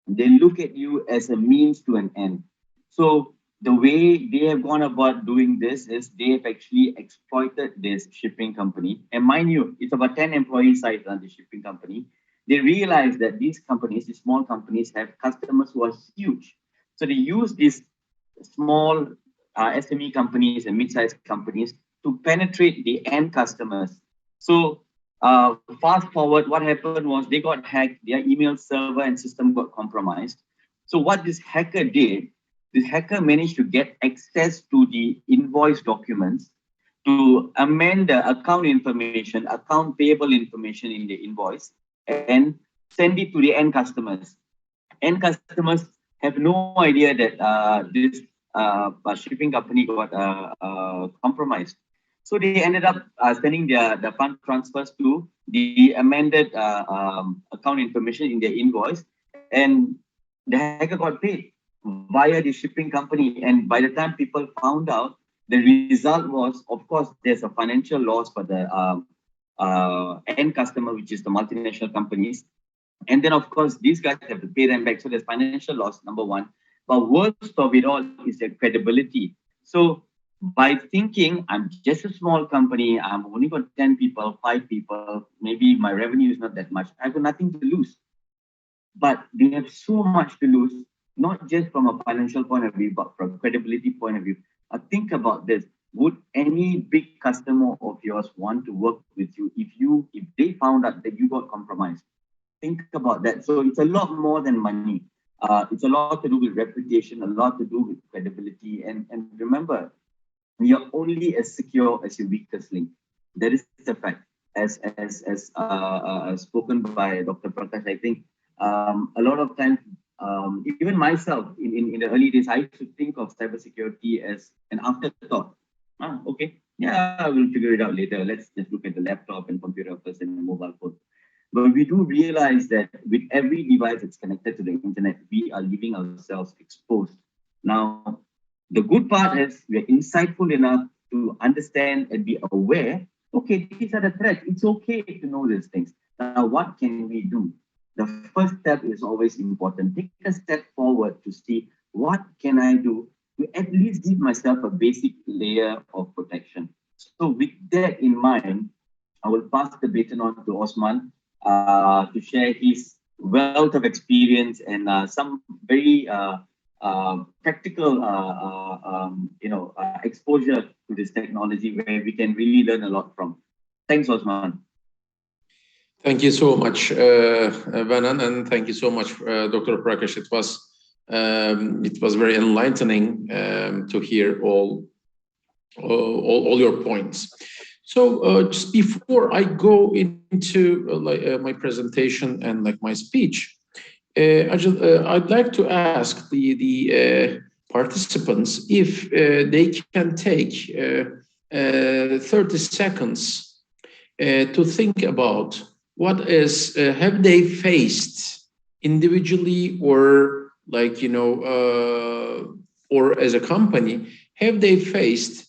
They look at you as a means to an end. So the way they have gone about doing this is they have actually exploited this shipping company. And mind you, it's about 10 employee size on the shipping company. They realize that these companies, these small companies, have customers who are huge. So they use these small SME companies and mid-sized companies to penetrate the end customers. So fast forward, what happened was they got hacked, their email server and system got compromised. So what this hacker did, this hacker managed to get access to the invoice documents to amend the account information, account payable information in the invoice, and send it to the end customers. End customers have no idea that this shipping company got compromised. So they ended up sending the fund transfers to the amended account information in their invoice, and the hacker got paid via the shipping company. And by the time people found out, the result was, of course, there's a financial loss for the end customer, which is the multinational companies. And then, of course, these guys have to pay them back. So there's financial loss, number one. But worst of it all is their credibility. So by thinking I'm just a small company, I'm only got 10 people, 5 people, maybe my revenue is not that much, I've got nothing to lose. But they have so much to lose, not just from a financial point of view, but from a credibility point of view. Think about this. Would any big customer of yours want to work with you if they found out that you got compromised? Think about that. So it's a lot more than money. It's a lot to do with reputation, a lot to do with credibility. And remember, you're only as secure as your weakest link. That is the fact. As spoken by Dr. Prakash, I think a lot of times, even myself, in the early days, I used to think of cybersecurity as an afterthought. Okay, yeah, we'll figure it out later. Let's just look at the laptop and computer first and the mobile phone. But we do realize that with every device that's connected to the internet, we are leaving ourselves exposed. Now, the good part is we're insightful enough to understand and be aware, okay, these are the threats. It's okay to know these things. Now, what can we do? The first step is always important. Take a step forward to see what can I do to at least give myself a basic layer of protection. So with that in mind, I will pass the baton on to Osman to share his wealth of experience and some very practical exposure to this technology where we can really learn a lot from. Thanks, Osman. Thank you so much, Vanan, and thank you so much, Dr. Prakash. It was very enlightening to hear all all your points. So just before I go into my presentation and my speech, I'd like to ask the participants if they can take 30 seconds to think about what is have they faced individually or or as a company, have they faced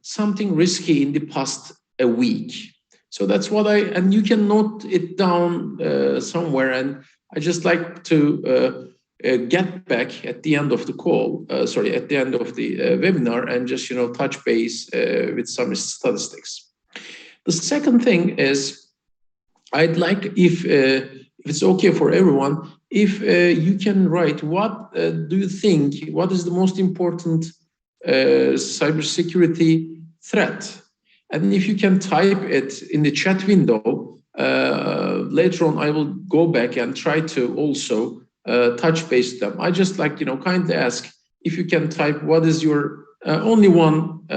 something risky in the past a week? So that's what and you can note it down somewhere, and I just like to get back at the end of the call, at the end of the webinar, and just touch base with some statistics. The second thing is, I'd like, if it's okay for everyone, if you can write what do you think, what is the most important cybersecurity threat? And if you can type it in the chat window, later on I will go back and try to also touch base them. I just like, kindly ask if you can type what is your only one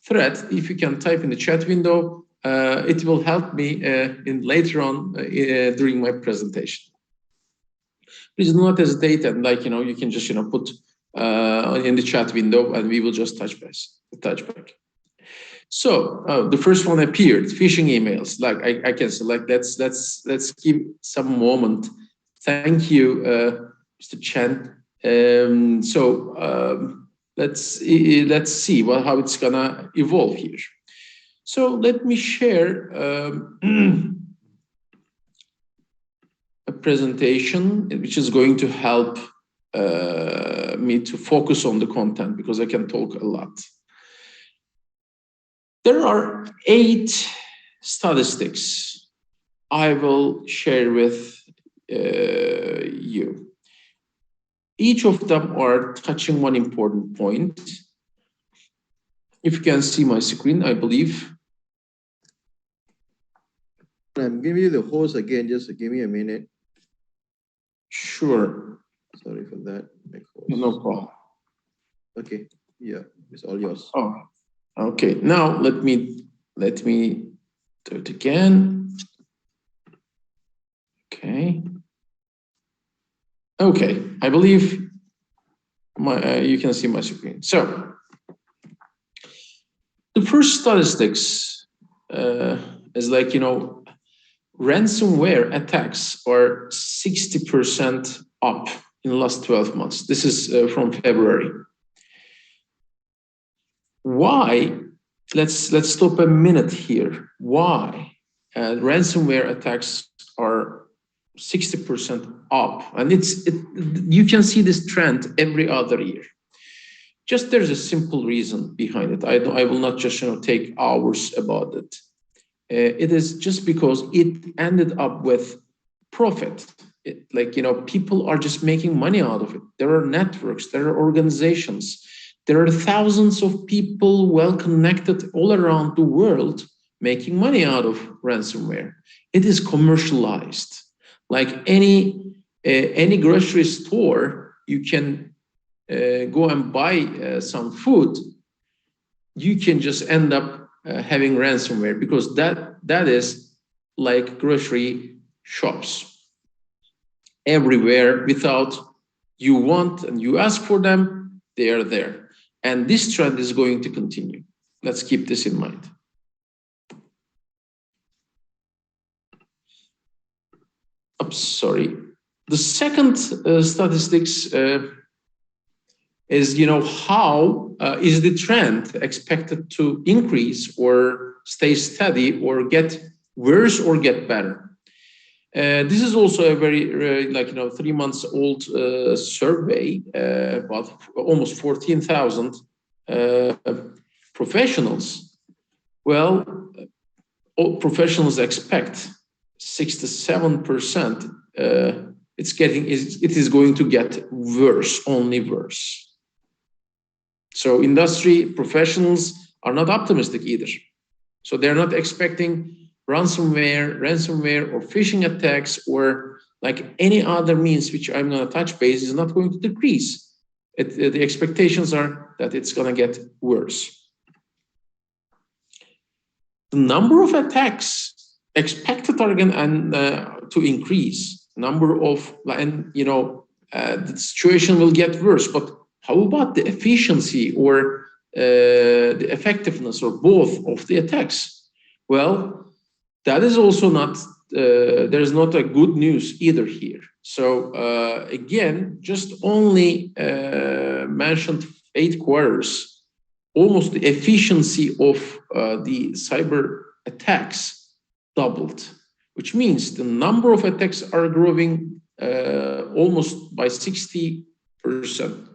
threat. If you can type in the chat window, it will help me later on during my presentation. Please do not hesitate, and you can just put in the chat window, and we will just touch back. So the first one appeared, phishing emails. I can select. Let's give some moment. Thank you, Mr. Chen. Let's see how it's gonna evolve here. So let me share a presentation which is going to help me to focus on the content, because I can talk a lot. There are 8 statistics I will share with you. Each of them are touching one important point. If you can see my screen, I believe. I'm giving you the host again, just give me a minute. Sure. Sorry for that. No problem. Okay, yeah, it's all yours. Oh, okay. Now let me do it again. Okay. Okay, I believe you can see my screen. So the first statistics is ransomware attacks are 60% up in the last 12 months. This is from February. Why? Let's stop a minute here. Why ransomware attacks are 60% up? And you can see this trend every other year. Just there's a simple reason behind it. I will not just take hours about it. It is just because it ended up with profit. People are just making money out of it. There are networks, there are organizations, there are thousands of people well connected all around the world making money out of ransomware. It is commercialized. Like any grocery store, you can go and buy some food. You can just end up having ransomware, because that is like grocery shops everywhere. Without you want and you ask for them, they are there. And this trend is going to continue. Let's keep this in mind. I'm sorry. The second statistics is, how is the trend expected to increase or stay steady or get worse or get better? This is also a very 3 months old survey, about almost 14,000 professionals. Well, all professionals expect 67%. It is going to get worse, only worse. So industry professionals are not optimistic either. So they're not expecting ransomware or phishing attacks or any other means which I'm going to touch base is not going to decrease. The expectations are that it's going to get worse. the number of attacks expected are going to increase. Number of, and the situation will get worse. But how about the efficiency or the effectiveness or both of the attacks? Well, that is also not, there's not a good news either here. So again, just only mentioned 8 quarters, almost the efficiency of the cyber attacks doubled, which means the number of attacks are growing almost by 60%.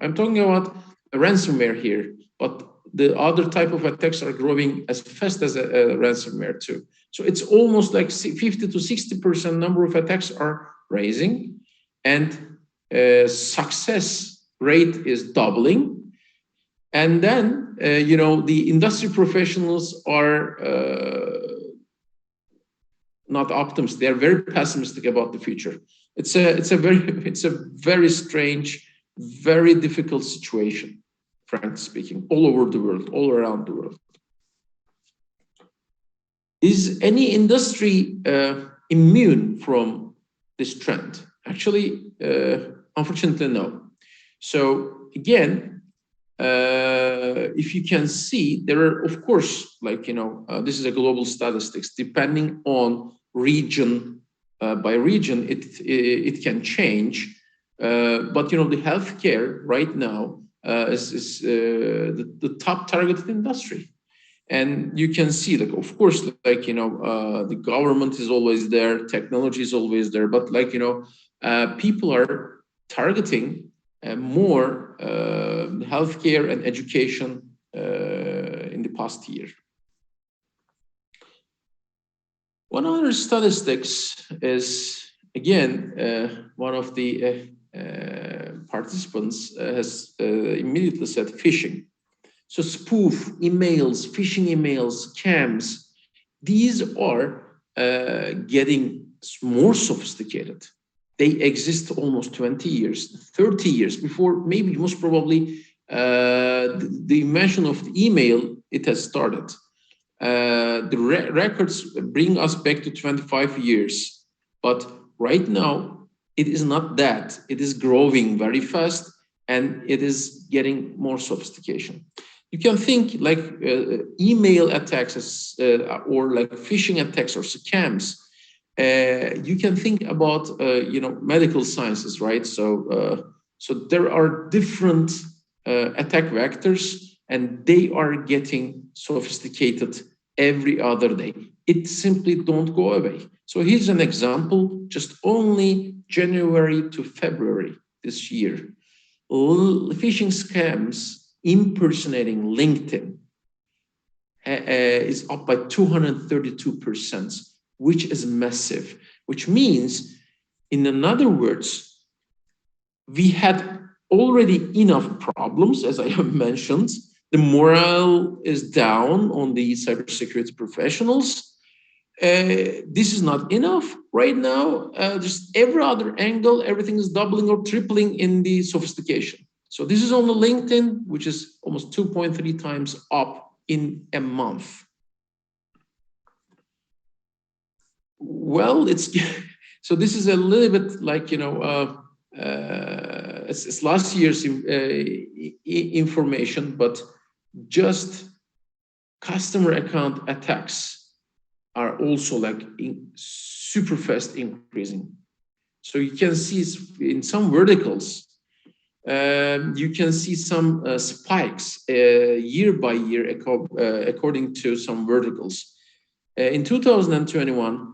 I'm talking about a ransomware here, but the other type of attacks are growing as fast as a ransomware too. So it's almost like 50 to 60% number of attacks are rising, and success rate is doubling. And then, the industry professionals are not optimists. They are very pessimistic about the future. It's a very strange, very difficult situation, frankly speaking, all over the world, all around the world. Is any industry immune from this trend? Actually, unfortunately, no. So again, if you can see, there are, of course, this is a global statistics. Depending on region by region, it can change. But the healthcare right now is the top targeted industry. And you can see, of course, the government is always there, technology is always there, but people are targeting more healthcare and education in the past year. One other statistics is, again, one of the participants has immediately said phishing. So spoof emails, phishing emails, scams, these are getting more sophisticated. They exist almost 20 years, 30 years before, maybe most probably the invention of the email, it has started. The records bring us back to 25 years, but right now it is not that. It is growing very fast and it is getting more sophistication. You can think like email attacks or like phishing attacks or scams. You can think about medical sciences, right? So there are different attack vectors, and they are getting sophisticated every other day. It simply don't go away. So here's an example, just only January to February this year. Phishing scams impersonating LinkedIn is up by 232%, which is massive, which means, in other words, we had already enough problems, as I have mentioned. The morale is down on the cybersecurity professionals. This is not enough right now. Just every other angle, everything is doubling or tripling in the sophistication. So this is on the LinkedIn, which is almost 2.3 times up in a month. Well, so this is a little bit like, it's last year's information, but just customer account attacks are also super fast increasing. So you can see in some verticals, you can see some spikes year by year according to some verticals. In 2021,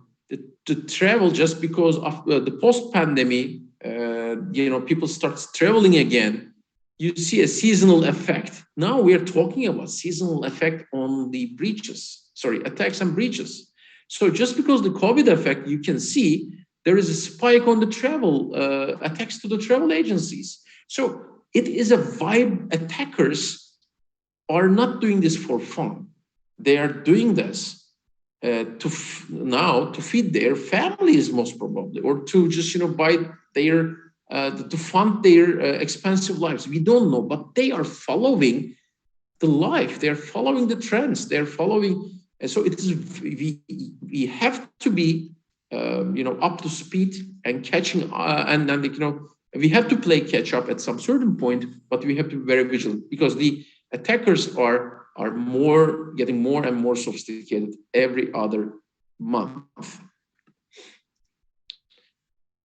the travel, just because of the post-pandemic, people start traveling again, you see a seasonal effect. Now we are talking about seasonal effect on the attacks and breaches. So just because the COVID effect, you can see there is a spike on the travel, attacks to the travel agencies. So it is a vibe. Attackers are not doing this for fun. They are doing this to feed their families, most probably, or to just buy their to fund their expensive lives. We don't know, but they are following the life. They are following the trends. They are following And so it is, we have to be, up to speed and catching, we have to play catch up at some certain point, but we have to be very vigilant because the attackers are getting more and more sophisticated every other month.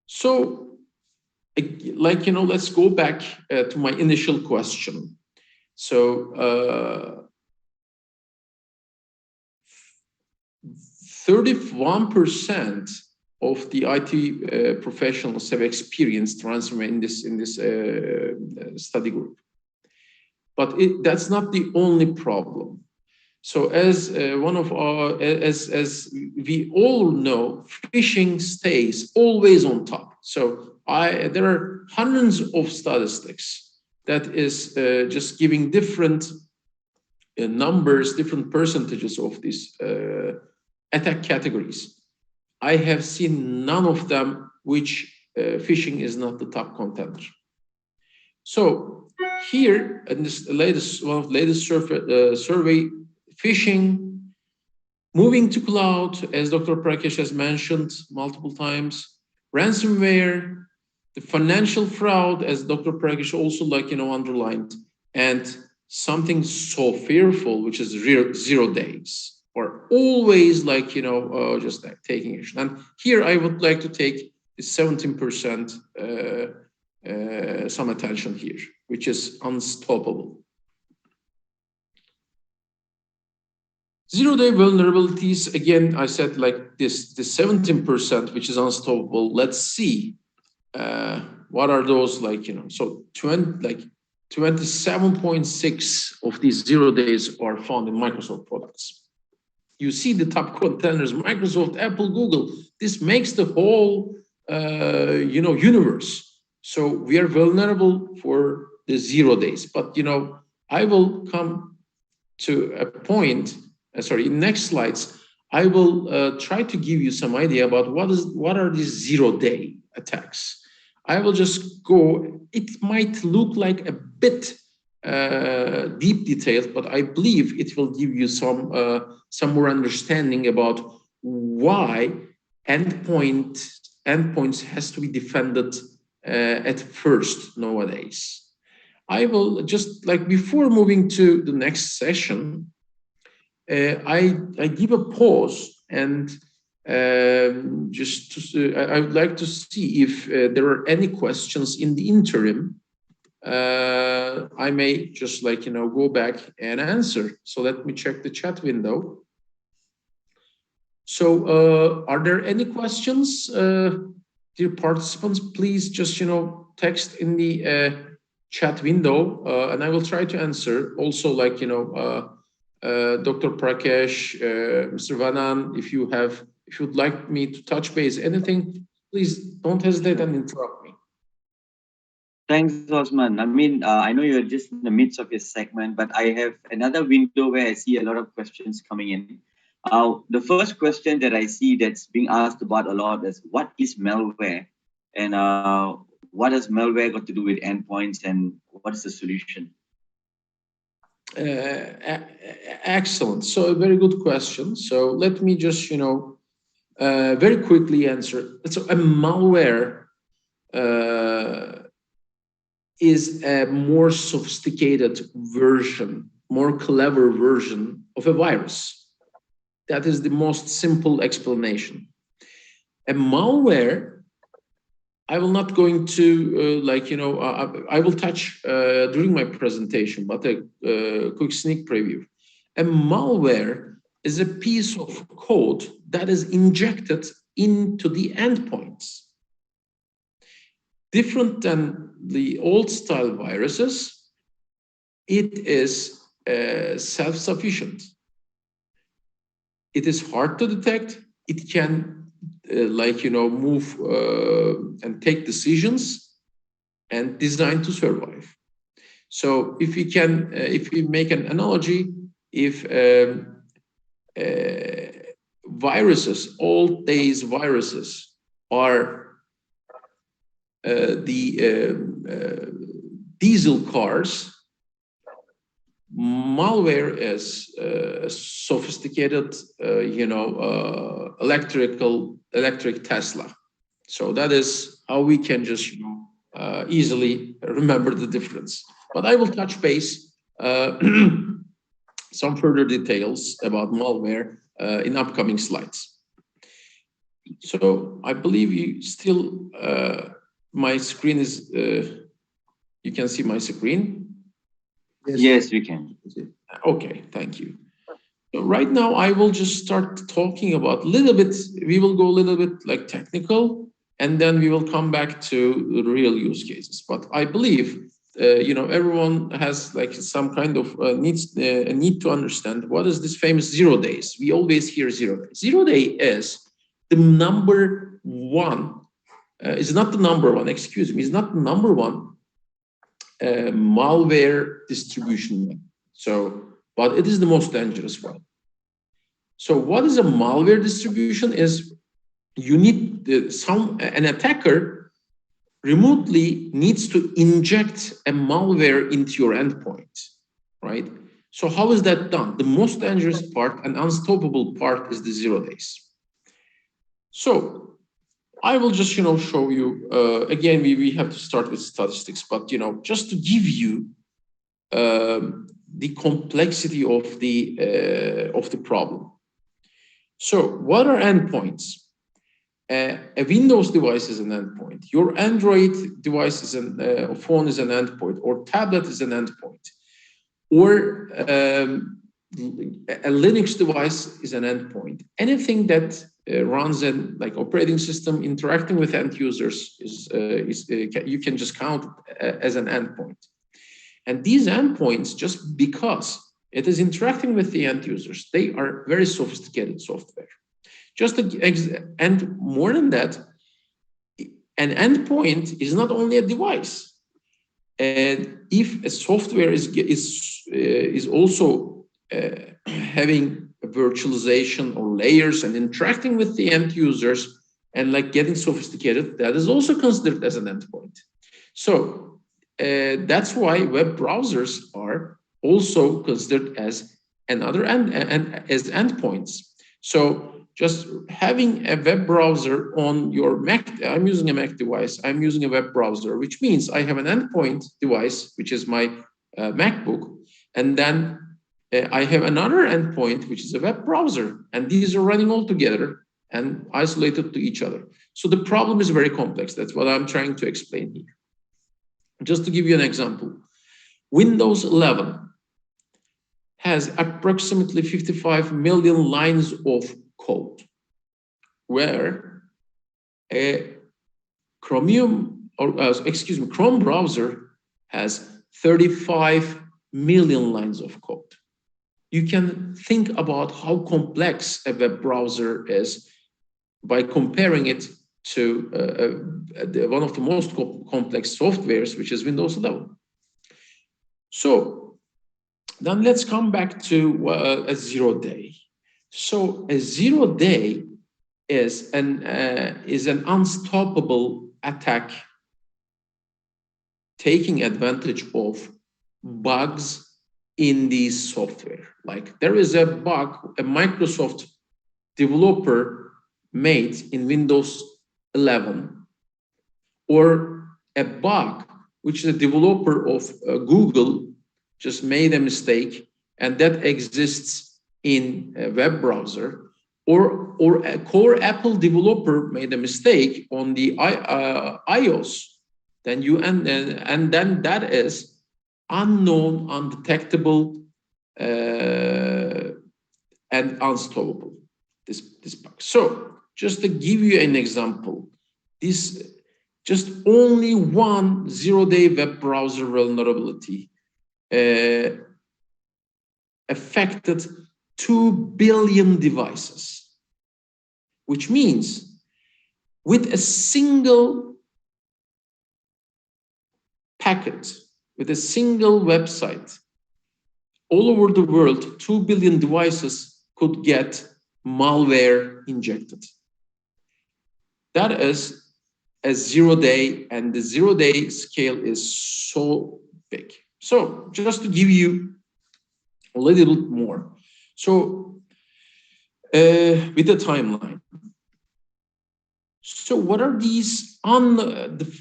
So, let's go back to my initial question. So, 31% of the IT professionals have experienced ransomware in this study group. But that's not the only problem. So as as we all know, phishing stays always on top. So there are hundreds of statistics that is just giving different numbers, different percentages of these attack categories. I have seen none of them which phishing is not the top contender. So here in this one of the latest survey, phishing, moving to cloud, as Dr. Prakash has mentioned multiple times, ransomware, the financial fraud, as Dr. Prakash also underlined, and something so fearful, which is 0 days, or always just taking action. And here I would like to take the 17% some attention here, which is unstoppable. 0-day vulnerabilities, again, I said like this, the 17%, which is unstoppable. Let's see what are those so 27.6 of these 0 days are found in Microsoft products. You see the top contenders, Microsoft, Apple, Google. This makes the whole, universe. So we are vulnerable for the 0 days. But, I will come to a point, in next slides, I will try to give you some idea about what are these 0-day attacks. I will just go, it might look like a bit deep detailed, but I believe it will give you some more understanding about why endpoints has to be defended at first nowadays. I will just before moving to the next session, I give a pause and I would like to see if there are any questions in the interim. I may just go back and answer. So let me check the chat window. So are there any questions, dear participants? Please just text in the chat window, and I will try to answer. Also, Dr. Prakash, Mr. Vanan, if you'd like me to touch base anything, please don't hesitate and interrupt me. Thanks, Osman. I mean, I know you're just in the midst of your segment, but I have another window where I see a lot of questions coming in. The first question that I see that's being asked about a lot is, what is malware? And what has malware got to do with endpoints, and what is the solution? Excellent. So a very good question. So let me just, very quickly answer. So a malware is a more sophisticated version, more clever version of a virus. That is the most simple explanation. A malware, I will not go into I will touch during my presentation, but a quick sneak preview. A malware is a piece of code that is injected into the endpoints. Different than the old style viruses, it is self-sufficient. It is hard to detect. It can move and take decisions and design to survive. So if we make an analogy, if viruses, old days viruses are the diesel cars, malware is a sophisticated, electric Tesla. So that is how we can just easily remember the difference. But I will touch base some further details about malware in upcoming slides. So I believe you still, my screen is, you can see my screen? Yes, we can. Okay, thank you. So right now, I will just start talking about a little bit, we will go a little bit like technical, and then we will come back to the real use cases. But I believe, everyone has like some kind of a need to understand what is this famous 0 days. We always hear 0 days. 0 day is the number one, is not the number one, excuse me, is not the number one malware distribution method. So, but it is the most dangerous one. So what is a malware distribution is you need an attacker remotely needs to inject a malware into your endpoint, right? So how is that done? The most dangerous part and unstoppable part is the 0 days. So I will just, show you, again, we have to start with statistics, but, just to give you the complexity of the problem. So what are endpoints? A Windows device is an endpoint. Your Android device is phone is an endpoint, or tablet is an endpoint, or a Linux device is an endpoint. Anything that runs an operating system interacting with end users you can just count as an endpoint. And these endpoints, just because it is interacting with the end users, they are very sophisticated software. And more than that, an endpoint is not only a device. And if a software is also having a virtualization or layers and interacting with the end users and getting sophisticated, that is also considered as an endpoint. So that's why web browsers are also considered as another as endpoints. So just having a web browser on your Mac, I'm using a Mac device, I'm using a web browser, which means I have an endpoint device, which is my MacBook, and then I have another endpoint, which is a web browser, and these are running all together and isolated to each other. So the problem is very complex. That's what I'm trying to explain here. Just to give you an example, Windows 11 has approximately 55 million lines of code, where a Chrome browser has 35 million lines of code. You can think about how complex a web browser is by comparing it to one of the most complex softwares, which is Windows 11. So then let's come back to a 0 day. So a 0 day is an unstoppable attack taking advantage of bugs in the software. Like there is a bug a Microsoft developer made in Windows 11, or a bug which the developer of Google just made a mistake, and that exists in a web browser, or a core Apple developer made a mistake on the iOS, then and then that is unknown, undetectable, and unstoppable, this bug. So just to give you an example, this just only one 0-day web browser vulnerability affected 2 billion devices, which means with a single packet, with a single website, all over the world, 2 billion devices could get malware injected. That is a 0-day, and the 0-day scale is so big. So just to give you a little bit more. So with the timeline. So what are these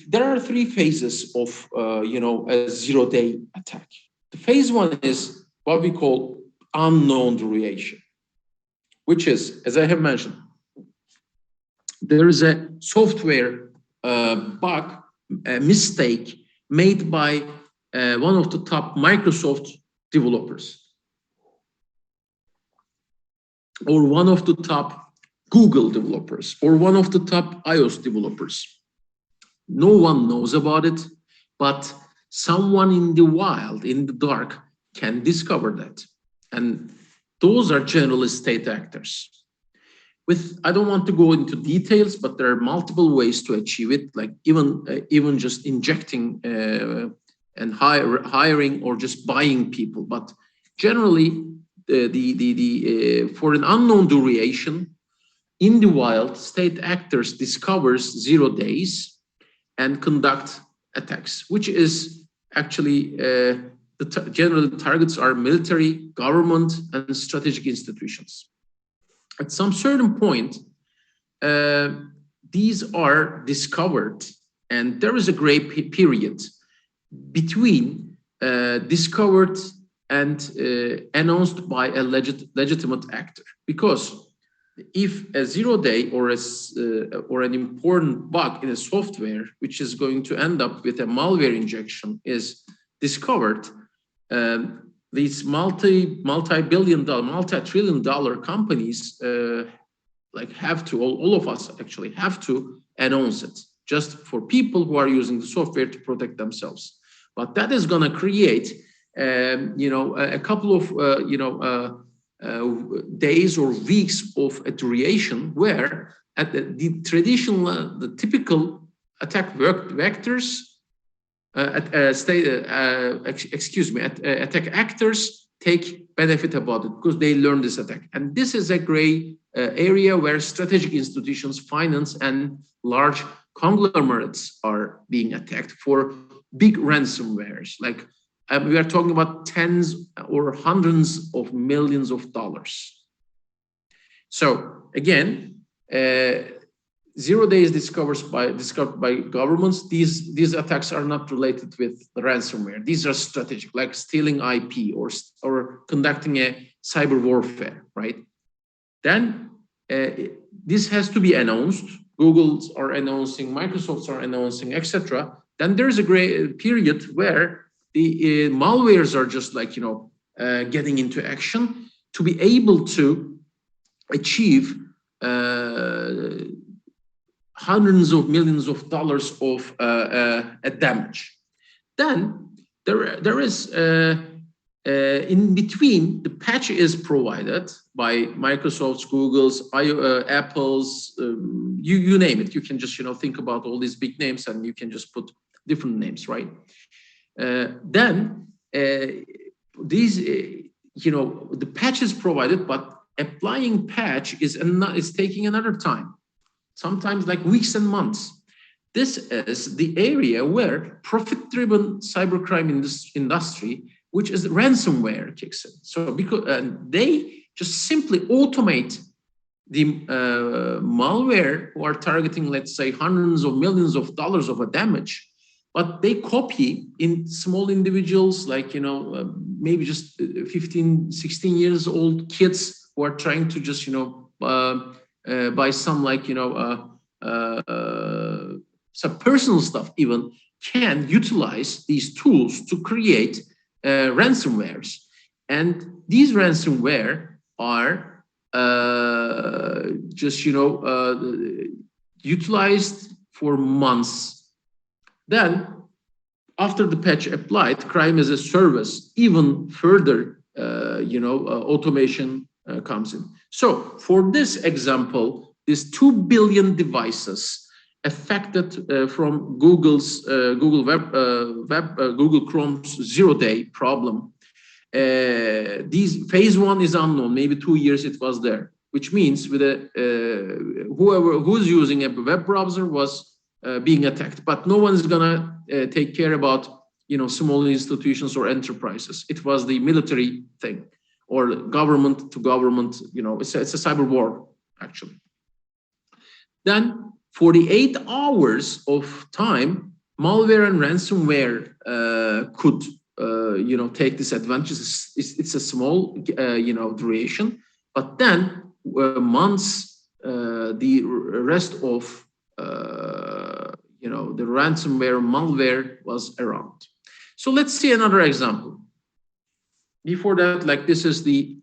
there are three phases of a zero-day attack. The phase one is what we call unknown duration, which is, as I have mentioned, there is a software bug, a mistake made by one of the top Microsoft developers or one of the top Google developers or one of the top iOS developers. No one knows about it, but someone in the wild, in the dark, can discover that. And those are generally state actors. I don't want to go into details, but there are multiple ways to achieve it, like even just injecting and hiring or just buying people. But generally, for an unknown duration, in the wild, state actors discovers 0 days and conduct attacks, which is actually general targets are military, government, and strategic institutions. At some certain point, these are discovered, and there is a gray period between discovered and announced by a legitimate actor. Because if a 0 day or an important bug in a software, which is going to end up with a malware injection, is discovered, these multi-billion dollar, multi-trillion dollar companies have to, all of us actually have to announce it, just for people who are using the software to protect themselves. But that is going to create, a couple of, days or weeks of a duration where at the traditional, the typical attack vectors, attack actors take benefit about it because they learn this attack. And this is a gray area where strategic institutions, finance, and large conglomerates are being attacked for big ransomwares. Like we are talking about tens or hundreds of millions of dollars. So again, 0 days discovered by governments. These attacks are not related with the ransomware. These are strategic, like stealing IP or conducting a cyber warfare, right? Then this has to be announced. Google's are announcing, Microsoft's are announcing, etc. Then there's a gray period where the malwares are just like getting into action to be able to achieve hundreds of millions of dollars of damage. Then there is in between, the patch is provided by Microsoft's, Google's, Apple's, you name it. You can just think about all these big names and you can just put different names, right? Then these the patch is provided, but applying patch is taking another time. Sometimes like weeks and months. This is the area where profit-driven cybercrime industry, which is ransomware, kicks in. So because they just simply automate the malware who are targeting, let's say, hundreds of millions of dollars of a damage, but they copy in small individuals, like maybe just 15, 16 years old kids who are trying to just buy some some personal stuff, even can utilize these tools to create ransomwares. And these ransomware are just utilized for months. Then after the patch applied, crime as a service, even further automation comes in. So for this example, these 2 billion devices affected from Google's Google Chrome's 0 day problem. These phase one is unknown. Maybe 2 years it was there, which means with who's using a web browser was being attacked. But no one's gonna take care about small institutions or enterprises. It was the military thing. or government to government, you know, it's a cyber war, actually. Then 48 hours of time, malware and ransomware could, you know, take this advantage. It's a small, you know, duration, but then months, the rest of, you know, the ransomware, malware was around. So let's see another example. Before that, like this is the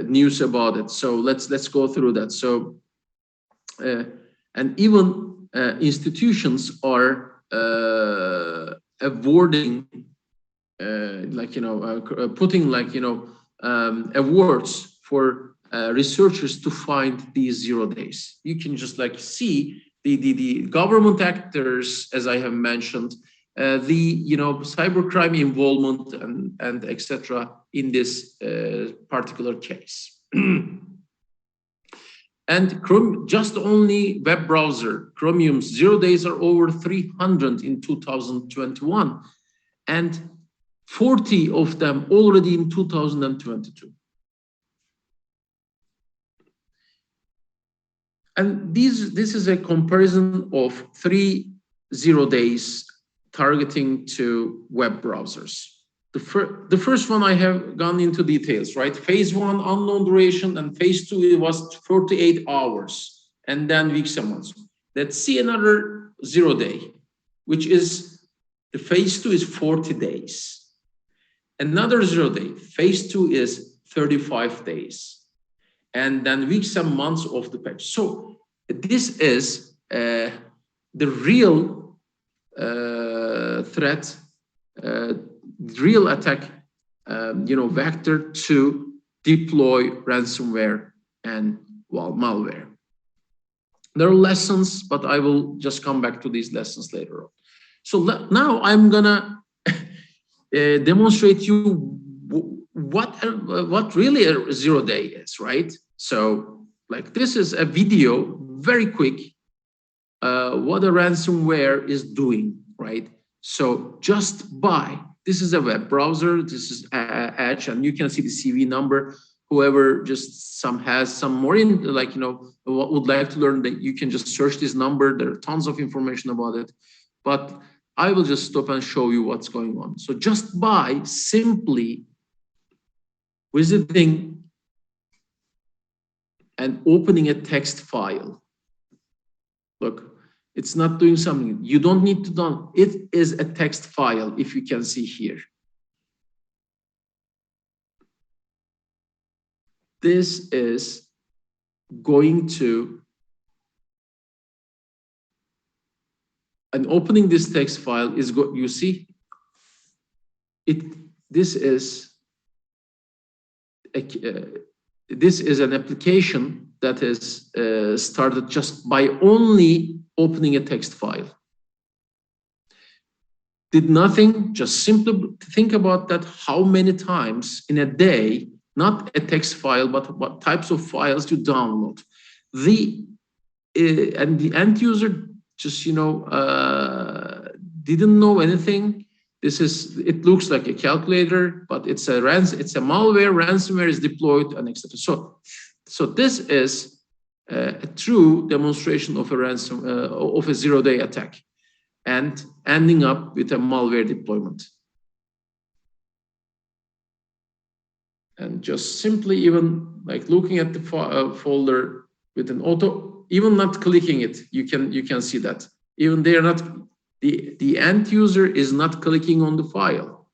news about it. So let's go through that. So and even institutions are awarding, like, you know, putting, like, you know, awards for researchers to find these 0 days. You can just like see the government actors, as I have mentioned, the, you know, cybercrime involvement and etc. in this particular case. And Chrome, just only web browser, Chromium's 0 days are over 300 in 2021, and 40 of them already in 2022. And this is a comparison of 3 0 days targeting to web browsers. The first one I have gone into details, right? Phase 1, unknown duration, and phase 2, it was 48 hours, and then weeks and months. Let's see another 0 day, which is, the phase 2 is 40 days. Another 0 day, phase 2 is 35 days. And then weeks and months of the patch. So this is the real threat, real attack, you know, vector to deploy ransomware and, well, malware. There are lessons, but I will just come back to these lessons later on. So now I'm gonna demonstrate you what really a 0 day is, right? So, like, this is a video, very quick, what a ransomware is doing, right? So just by, this is a web browser, this is Edge, and you can see the CV number. Whoever just has some more in, like, you know, would like to learn, that you can just search this number. There are tons of information about it, but I will just stop and show you what's going on. So just by simply visiting and opening a text file, look, it's not doing something. You don't need to do it. Is a text file, if you can see here. This is going to, and opening this text file is you see it. This is an application that is started just by only opening a text file. Did nothing, just simply think about that, how many times in a day, not a text file, but what types of files you download. And the end user just, you know, didn't know anything. This is, it looks like a calculator, but it's a malware, ransomware is deployed, and etc. So this is a true demonstration of a of a 0 day attack, and ending up with a malware deployment. And just simply even like looking at the folder with an auto, even not clicking it, you can see that. Even they are not, the end user is not clicking on the file,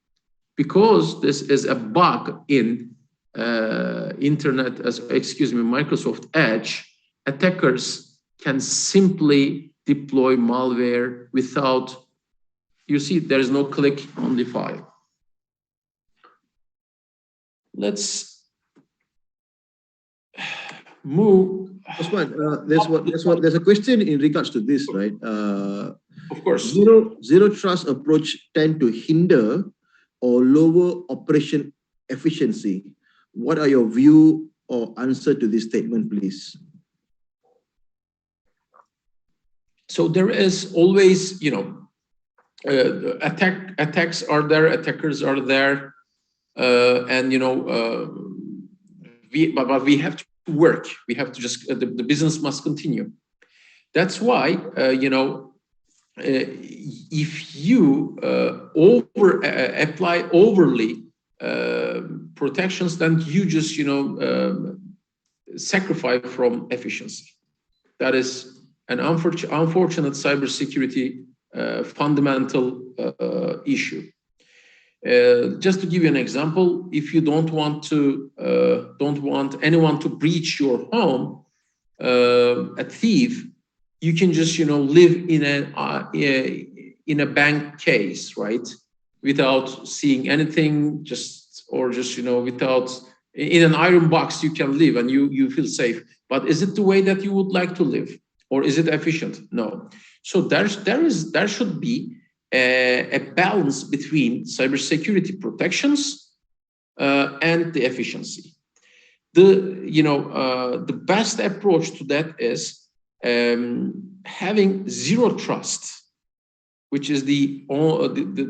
because this is a bug in Microsoft Edge. Attackers can simply deploy malware without, you see, there is no click on the file. Let's move. Osman, there's a question in regards to this, right? Of course. Zero trust approach tend to hinder or lower operation efficiency. What are your view or answer to this statement, please? So there is always, you know, attacks are there, attackers are there, and but we have to work. We have to just the business must continue. That's why if you apply overly protections, then you just sacrifice from efficiency. That is an unfortunate cybersecurity fundamental issue. Just to give you an example, if you don't want anyone to breach your home, a thief, you can just live in a bank case, right, without seeing anything, without, in an iron box you can live and you feel safe. But is it the way that you would like to live, or is it efficient? No. So there should be a balance between cybersecurity protections and the efficiency. The best approach to that is having zero trust, which is the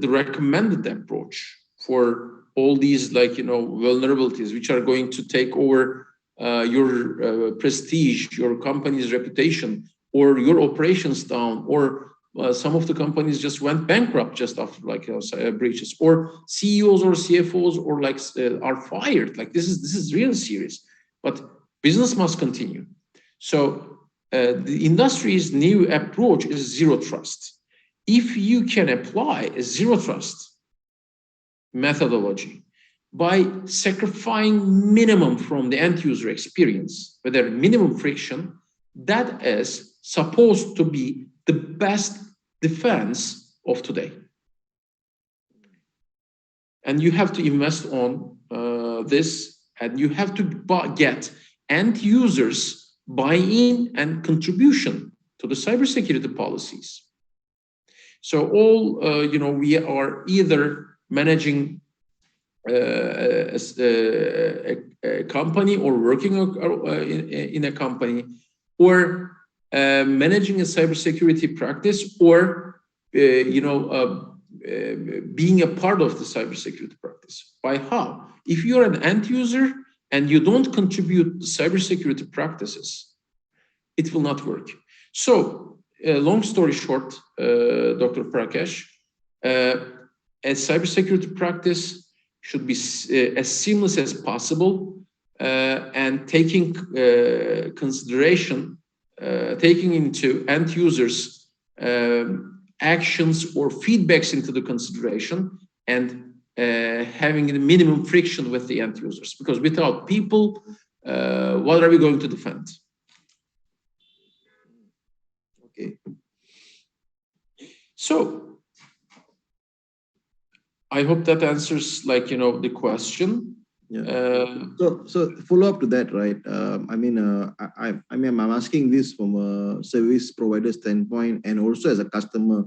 recommended approach for all these vulnerabilities, which are going to take over your prestige, your company's reputation, or your operations down, or some of the companies just went bankrupt just after breaches, or CEOs or CFOs or are fired. This is really serious. But business must continue. So the industry's new approach is zero trust. If you can apply a zero trust methodology by sacrificing minimum from the end user experience, whether minimum friction, that is supposed to be the best defense of today. And you have to invest on this, and you have to get end users buy-in and contribution to the cybersecurity policies. So all, we are either managing a company or working in a company, or managing a cybersecurity practice, or being a part of the cybersecurity practice. By how? If you're an end user and you don't contribute to cybersecurity practices, it will not work. So, long story short, Dr. Prakash, a cybersecurity practice should be as seamless as possible, and taking taking into end users actions or feedbacks into the consideration, and having the minimum friction with the end users, because without people, what are we going to defend? Okay. So I hope that answers the question. Yeah. So follow up to that, right? I'm asking this from a service provider standpoint and also as a customer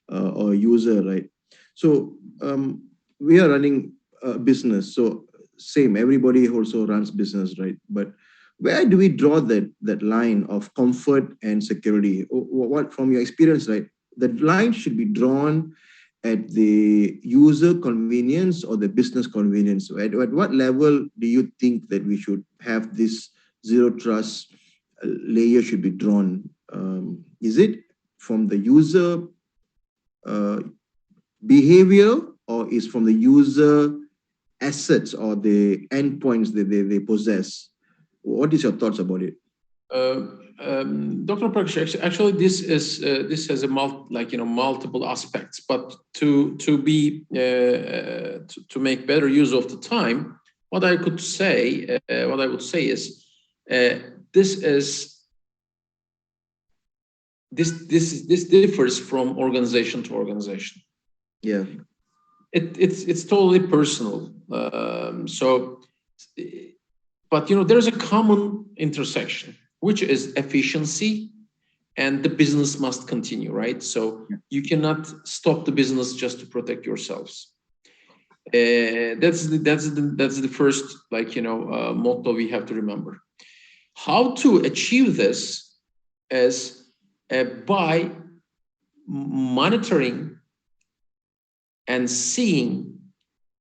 or user, right? So we are running a business, so same, everybody also runs business, right? But where do we draw that line of comfort and security? What, from your experience, right? That line should be drawn at the user convenience or the business convenience. At what level do you think that we should have this zero trust layer should be drawn? Is it from the user behavior, or is from the user assets or the endpoints that they possess? What is your thoughts about it? Dr. Prakash, actually, this has a multiple aspects. But to make better use of the time, what I would say is this differs from organization to organization. Yeah, it's totally personal. But there's a common intersection, which is efficiency, and the business must continue, right? So you cannot stop the business just to protect yourselves. That's the first motto we have to remember. How to achieve this is by monitoring and seeing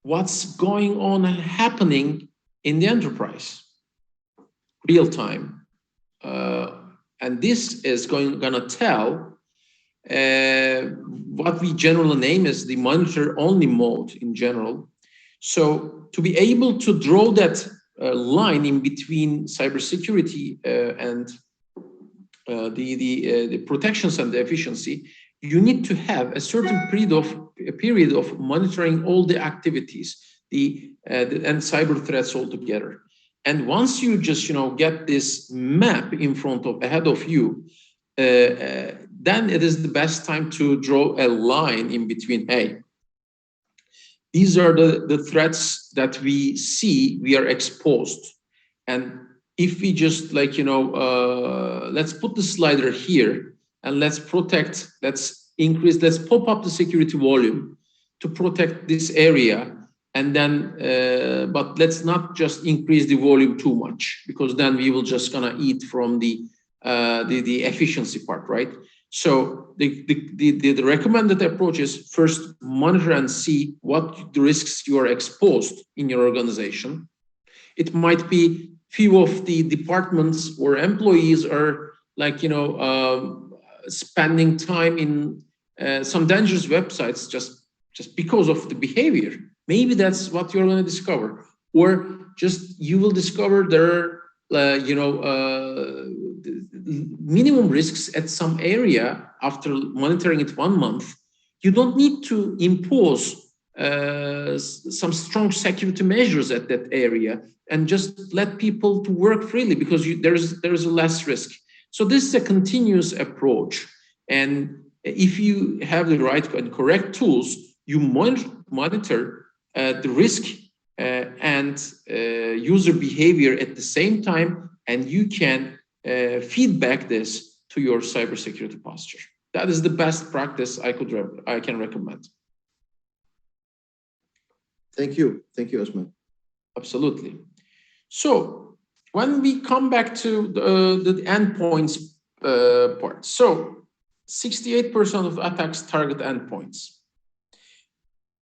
what's going on and happening in the enterprise, real time. And this is gonna tell what we generally name as the monitor only mode in general. So to be able to draw that line in between cybersecurity and the protections and the efficiency, you need to have a certain period of monitoring all the activities, and cyber threats altogether. And once you just get this map ahead of you, then it is the best time to draw a line in between. Hey, these are the threats that we see, we are exposed. And if we just let's put the slider here and let's protect, let's pop up the security volume to protect this area. And then, but let's not just increase the volume too much, because then we will just gonna eat from the efficiency part, right? So the recommended approach is first monitor and see what the risks you are exposed in your organization. It might be few of the departments or employees are spending time in some dangerous websites just because of the behavior. Maybe that's what you're going to discover, or just you will discover there are minimum risks at some area. After monitoring it 1 month, you don't need to impose some strong security measures at that area and just let people to work freely, because there's a less risk. So this is a continuous approach, and if you have the right and correct tools, you monitor the risk and user behavior at the same time, and you can feedback this to your cybersecurity posture. That is the best practice I can recommend. Thank you, Osman. Absolutely. So when we come back to the endpoints part, so 68% of attacks target endpoints.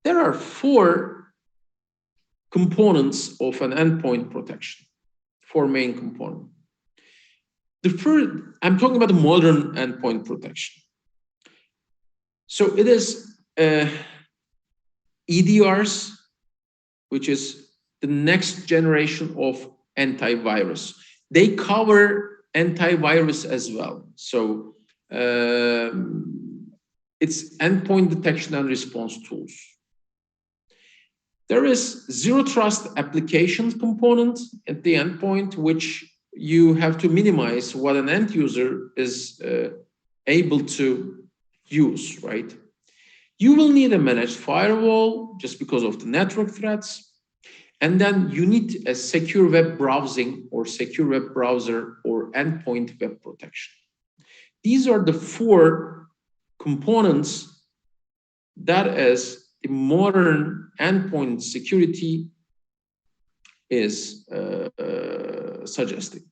There are 4 components of an endpoint protection, 4 main components. The first, I'm talking about the modern endpoint protection. So it is EDRs, which is the next generation of antivirus. They cover antivirus as well. So it's endpoint detection and response tools. There is zero trust applications component at the endpoint, which you have to minimize what an end user is able to use, right? You will need a managed firewall just because of the network threats. And then you need a secure web browsing or secure web browser or endpoint web protection. These are the 4 components that is the modern endpoint security is suggesting.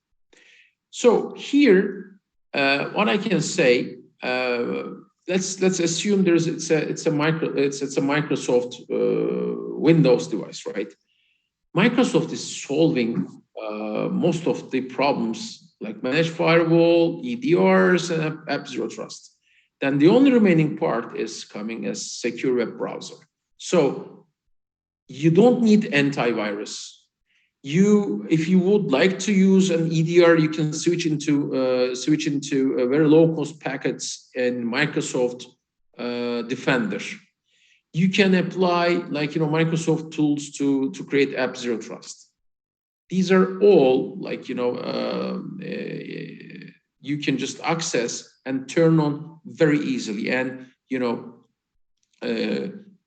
So here, what I can say, let's assume it's a Microsoft Windows device, right? Microsoft is solving most of the problems like managed firewall, EDRs, and app zero trust. Then the only remaining part is coming as secure web browser. So you don't need antivirus. If you would like to use an EDR, you can switch into very low cost packets in Microsoft Defender. You can apply Microsoft tools to create app zero trust. These are all you can just access and turn on very easily. And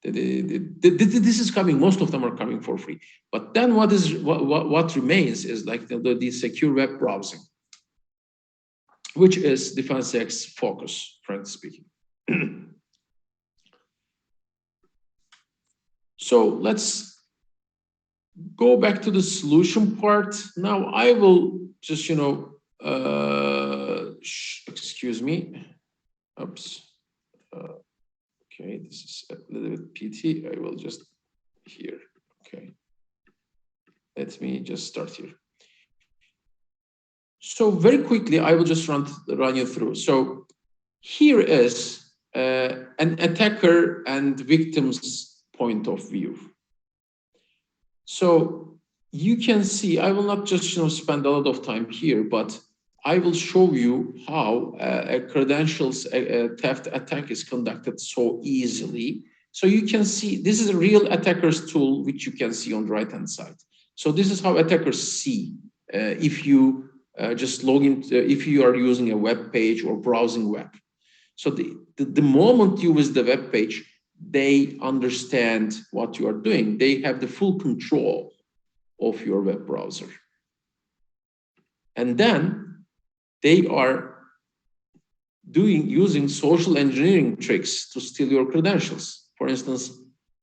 this is coming. Most of them are coming for free. But then what remains is the secure web browsing, which is DefensX focus, frankly speaking. So let's go back to the solution part. Now I will just, excuse me. Oops. Okay, this is a little bit PT. I will just here. Okay, let me just start here. So very quickly, I will just run you through. So here is an attacker and victim's point of view. So you can see, I will not just spend a lot of time here, but I will show you how a credentials theft attack is conducted so easily. So you can see, this is a real attacker's tool, which you can see on the right-hand side. So this is how attackers see if you just log in, if you are using a web page or browsing web. So the moment you visit the web page, they understand what you are doing. They have the full control of your web browser. And then they are using social engineering tricks to steal your credentials. For instance,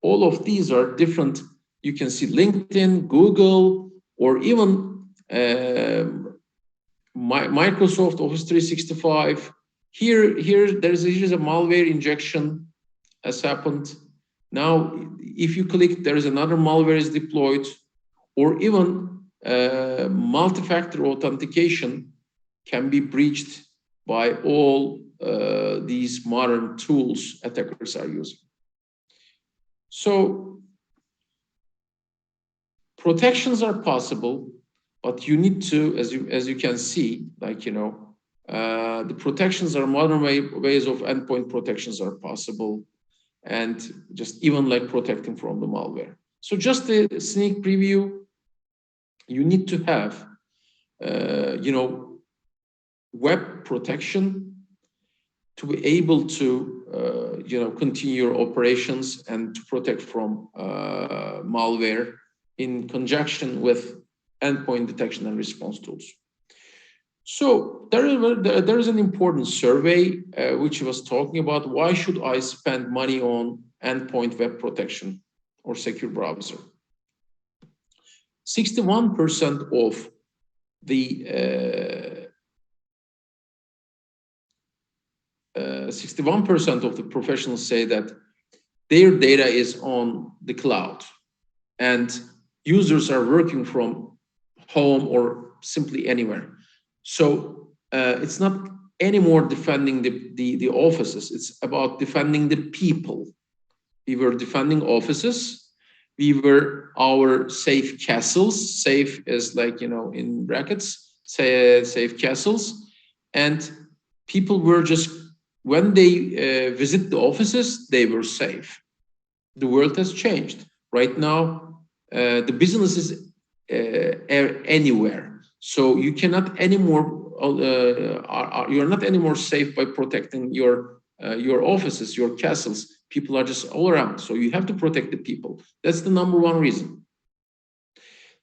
all of these are different. You can see LinkedIn, Google, or even Microsoft Office 365. Here's a malware injection has happened. Now, if you click, there is another malware is deployed, or even multi-factor authentication can be breached by all these modern tools attackers are using. So protections are possible, but you need to, as you can see, like the protections are modern ways of endpoint protections are possible, and just even like protecting from the malware. So just a sneak preview. You need to have, web protection to be able to, continue your operations and to protect from malware in conjunction with endpoint detection and response tools. So there is an important survey which was talking about why should I spend money on endpoint web protection or secure browser. 61% of the 61% of the professionals say that their data is on the cloud and users are working from home or simply anywhere. So it's not anymore defending the offices, it's about defending the people. We were defending offices. We were our safe castles. Safe is like, in brackets, safe castles. And people were just, when they visit the offices, they were safe. The world has changed. Right now, the business is anywhere. So you cannot anymore, you're not anymore safe by protecting your offices, your castles. People are just all around. So you have to protect the people. That's the number one reason.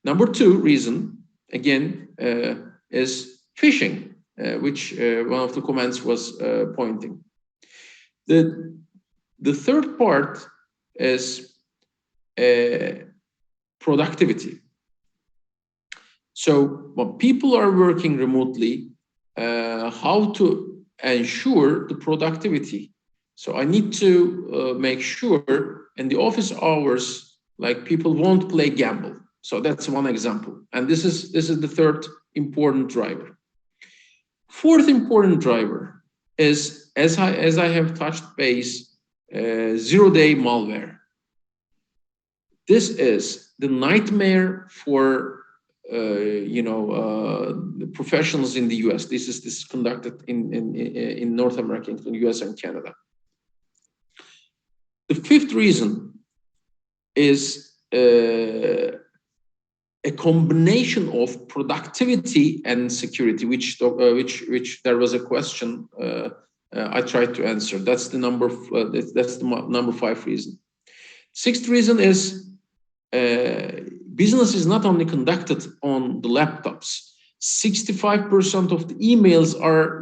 Number two reason, again, is phishing, which one of the comments was pointing. The third part is productivity. So when people are working remotely, how to ensure the productivity? So I need to make sure in the office hours, like people won't play gamble. So that's one example. And this is the third important driver. Fourth important driver is, as I have touched base, zero-day malware. This is the nightmare for the professionals in the US. This is conducted in North America, including US and Canada. The fifth reason is a combination of productivity and security, which there was a question I tried to answer. That's the number 5 reason. Sixth reason is business is not only conducted on the laptops. 65% of the emails are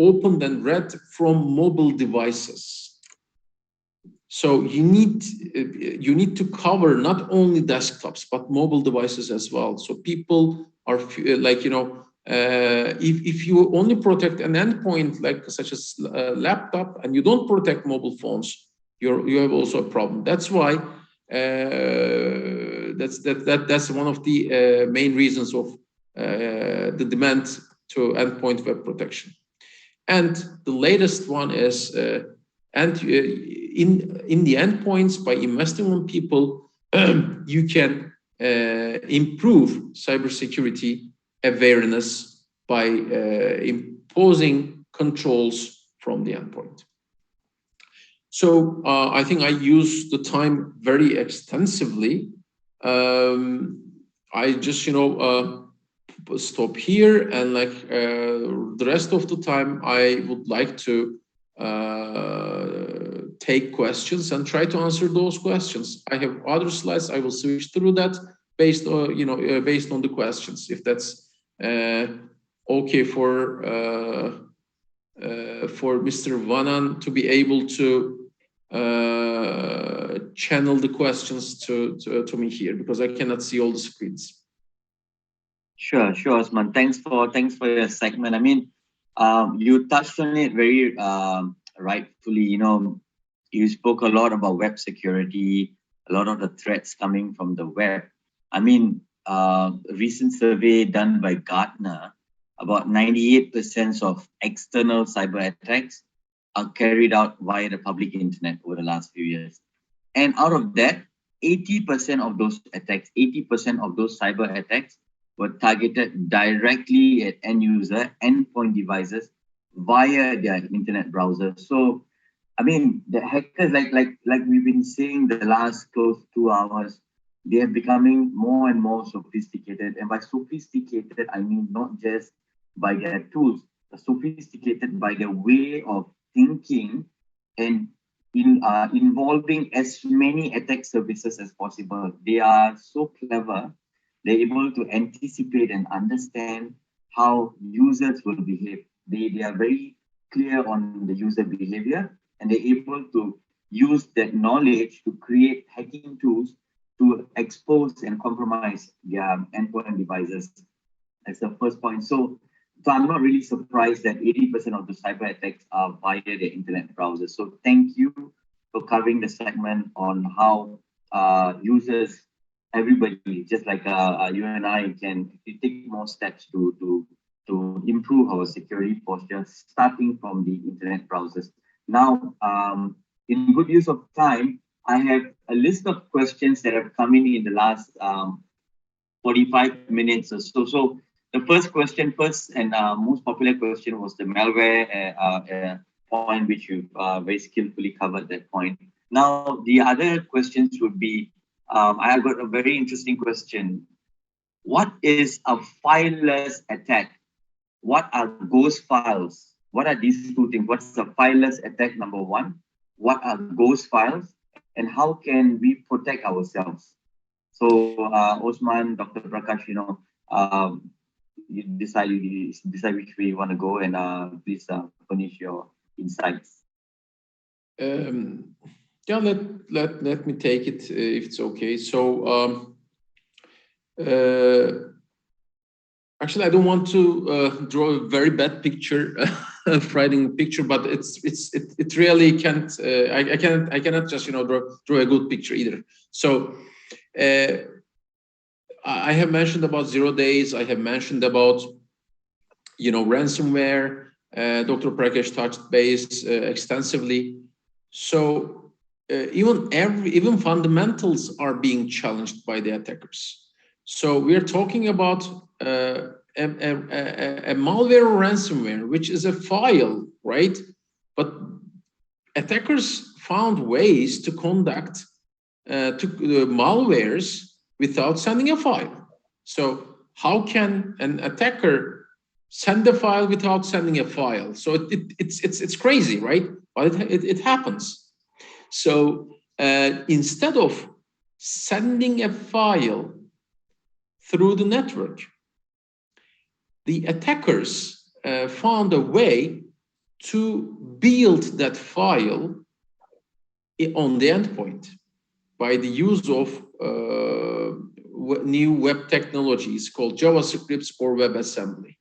opened and read from mobile devices. So you need to cover not only desktops but mobile devices as well. So people are if you only protect an endpoint such as laptop and you don't protect mobile phones, you have also a problem. That's why that's one of the main reasons of the demand to endpoint web protection. And the latest one is in the endpoints, by investing on people, you can improve cybersecurity awareness by imposing controls from the endpoint. So I think I used the time very extensively. I just, stop here, and the rest of the time I would like to take questions and try to answer those questions. I have other slides. I will switch through that based on based on the questions, if that's okay for Mr. Vanan to be able to channel the questions to me here, because I cannot see all the screens. Sure, Osman. Thanks for your segment. I mean, you touched on it very rightfully. You spoke a lot about web security, a lot of the threats coming from the web. I mean, a recent survey done by Gartner, about 98% of external cyber attacks are carried out via the public internet over the last few years. And out of that, 80% of those attacks, 80% of those cyber attacks were targeted directly at end user endpoint devices via their internet browser. So, I mean, the hackers, like we've been saying the last close 2 hours, they are becoming more and more sophisticated. And by sophisticated, I mean not just by their tools, but sophisticated by their way of thinking and involving as many attack services as possible. They are so clever. They're able to anticipate and understand how users will behave. They are very clear on the user behavior, and they're able to use that knowledge to create hacking tools to expose and compromise their endpoint devices. That's the first point. So I'm not really surprised that 80% of the cyber attacks are via the internet browser. So thank you for covering the segment on how users, everybody, just like you and I, can take more steps to improve our security posture, starting from the internet browsers. Now, in good use of time, I have a list of questions that have come in the last 45 minutes or so. So the first and most popular question was the malware point, which you very skillfully covered that point. Now, the other questions would be, I have got a very interesting question. What is a fileless attack? What are ghost files? What are these two things? What's a fileless attack, number one? What are ghost files? And how can we protect ourselves? So, Osman, Dr. Prakash, you decide which way you want to go, and please furnish your insights. Yeah, let me take it if it's okay. So actually, I don't want to draw a very bad picture, frightening picture, but it really can't. I cannot just draw a good picture either. So I have mentioned about 0 days. I have mentioned about ransomware. Dr. Prakash touched base extensively. So even fundamentals are being challenged by the attackers. So we are talking about a malware or ransomware, which is a file, right? But attackers found ways to conduct malwares without sending a file. So how can an attacker send a file without sending a file? So it's crazy, right? But it happens. So instead of sending a file through the network, the attackers found a way to build that file on the endpoint by the use of new web technologies called JavaScript or WebAssembly,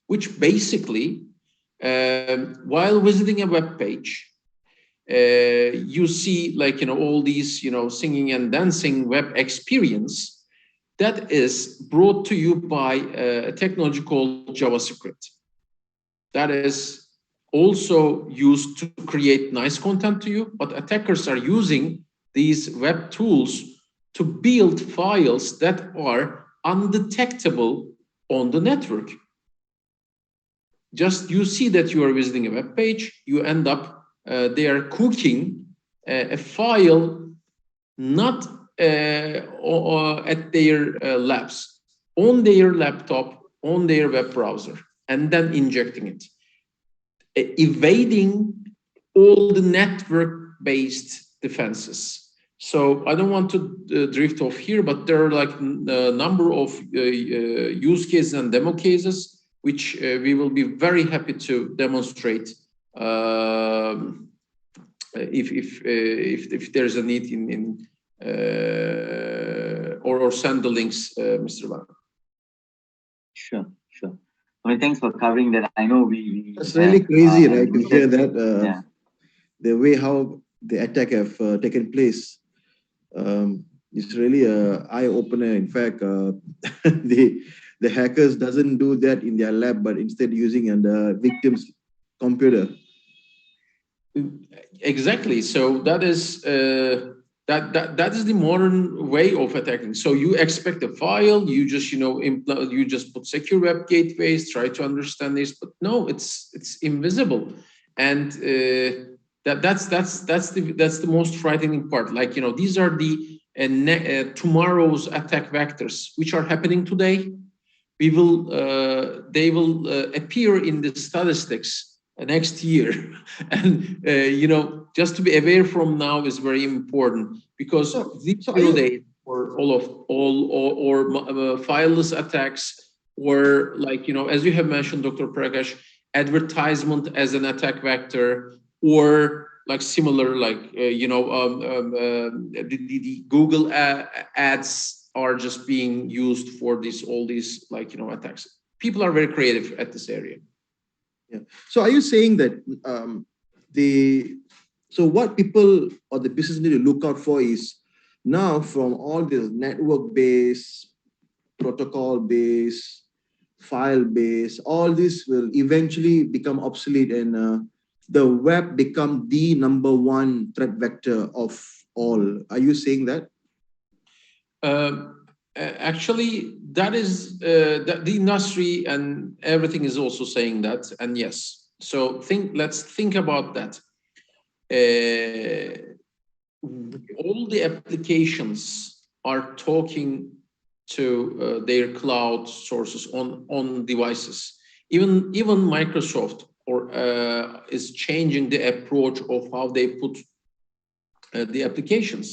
which basically, while visiting a web page, you see like, all these, singing and dancing web experience that is brought to you by a technology called JavaScript. That is also used to create nice content to you, but attackers are using these web tools to build files that are undetectable on the network. Just you see that you are visiting a web page, you end up, they are cooking a file not at their labs, on their laptop, on their web browser, and then injecting it, evading all the network-based defenses. So I don't want to drift off here, but there are like a number of use cases and demo cases, which we will be very happy to demonstrate if there's a need or send the links, Mr. Vanan. Sure. I mean, thanks for covering that. I know we it's really crazy, right, to hear that. Yeah. The way how the attack have taken place. It's really an eye-opener. In fact, the hackers doesn't do that in their lab, but instead using the victim's computer. Exactly. So that is that is the modern way of attacking. So you expect a file, you just you just put secure web gateways, try to understand this, but no, it's invisible, and that's the most frightening part. Like, these are the tomorrow's attack vectors, which are happening today. They will appear in the statistics next year, and just to be aware from now is very important, because these days for all fileless attacks, or like, as you have mentioned, Dr. Prakash, advertisement as an attack vector, or like similar, like the Google ads are just being used for all these like attacks. People are very creative at this area. Yeah. So are you saying that so what people or the business need to look out for is, now from all this network-based, protocol-based, file-based, all this will eventually become obsolete, and the web become the #1 threat vector of all. Are you saying that? Actually, that is the industry and everything is also saying that, and yes. So let's think about that. All the applications are talking to their cloud sources on devices. Even Microsoft is changing the approach of how they put the applications.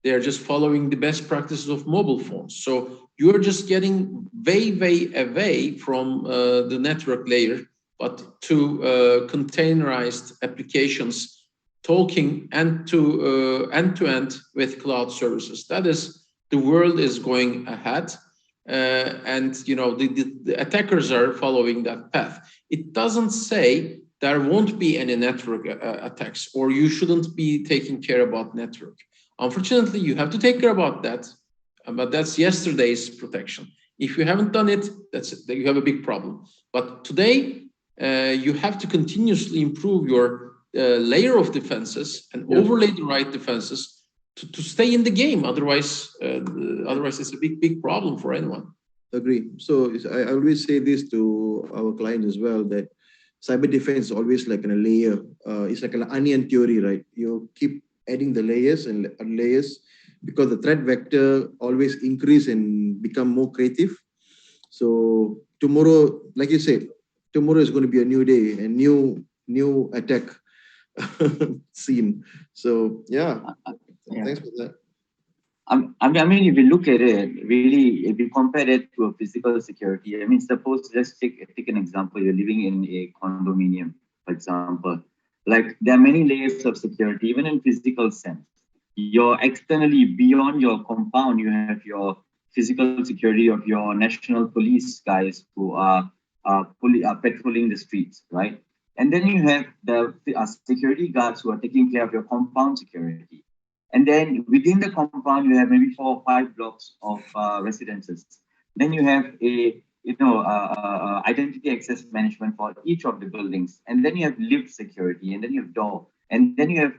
They are just following the best practices of mobile phones. So you're just getting way away from the network layer, but to containerized applications talking end to end with cloud services. That is, the world is going ahead, and the attackers are following that path. It doesn't say there won't be any network attacks, or you shouldn't be taking care about network. Unfortunately, you have to take care about that, but that's yesterday's protection. If you haven't done it, you have a big problem. But today, you have to continuously improve your layer of defenses and overlay the right defenses to stay in the game. Otherwise, it's a big problem for anyone. Agree. So I always say this to our clients as well, that cyber defense is always like a layer. It's like an onion theory, right? You keep adding the layers and layers, because the threat vector always increase and become more creative. So tomorrow, like you said, tomorrow is going to be a new day, a new attack scene. So thanks for that. I mean, if you look at it, really, if you compare it to a physical security, I mean, suppose, let's take an example. You're living in a condominium, for example. Like, there are many layers of security, even in physical sense. You're externally, beyond your compound, you have your physical security of your national police guys who are patrolling the streets, right? And then you have the security guards who are taking care of your compound security. And then within the compound, you have maybe 4 or 5 blocks of residences. Then you have a identity access management for each of the buildings. And then you have lift security, and then you have door, and then you have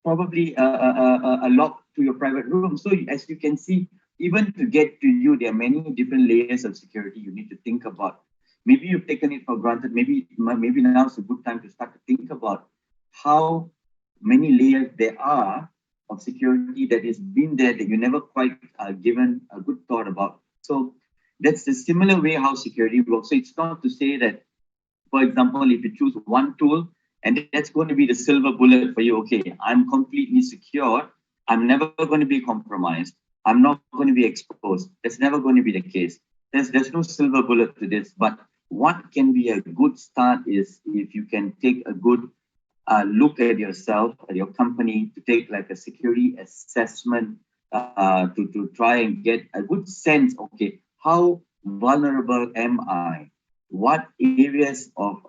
probably a lock to your private room. So as you can see, even to get to you, there are many different layers of security you need to think about. Maybe you've taken it for granted. Maybe now is a good time to start to think about how many layers there are of security that has been there that you never quite given a good thought about. So that's the similar way how security works. So it's not to say that, for example, if you choose one tool and that's going to be the silver bullet for you, okay, I'm completely secure. I'm never going to be compromised. I'm not going to be exposed. That's never going to be the case. There's no silver bullet to this. But what can be a good start is if you can take a good look at yourself, at your company, to take like a security assessment to try and get a good sense, okay, how vulnerable am I? What areas of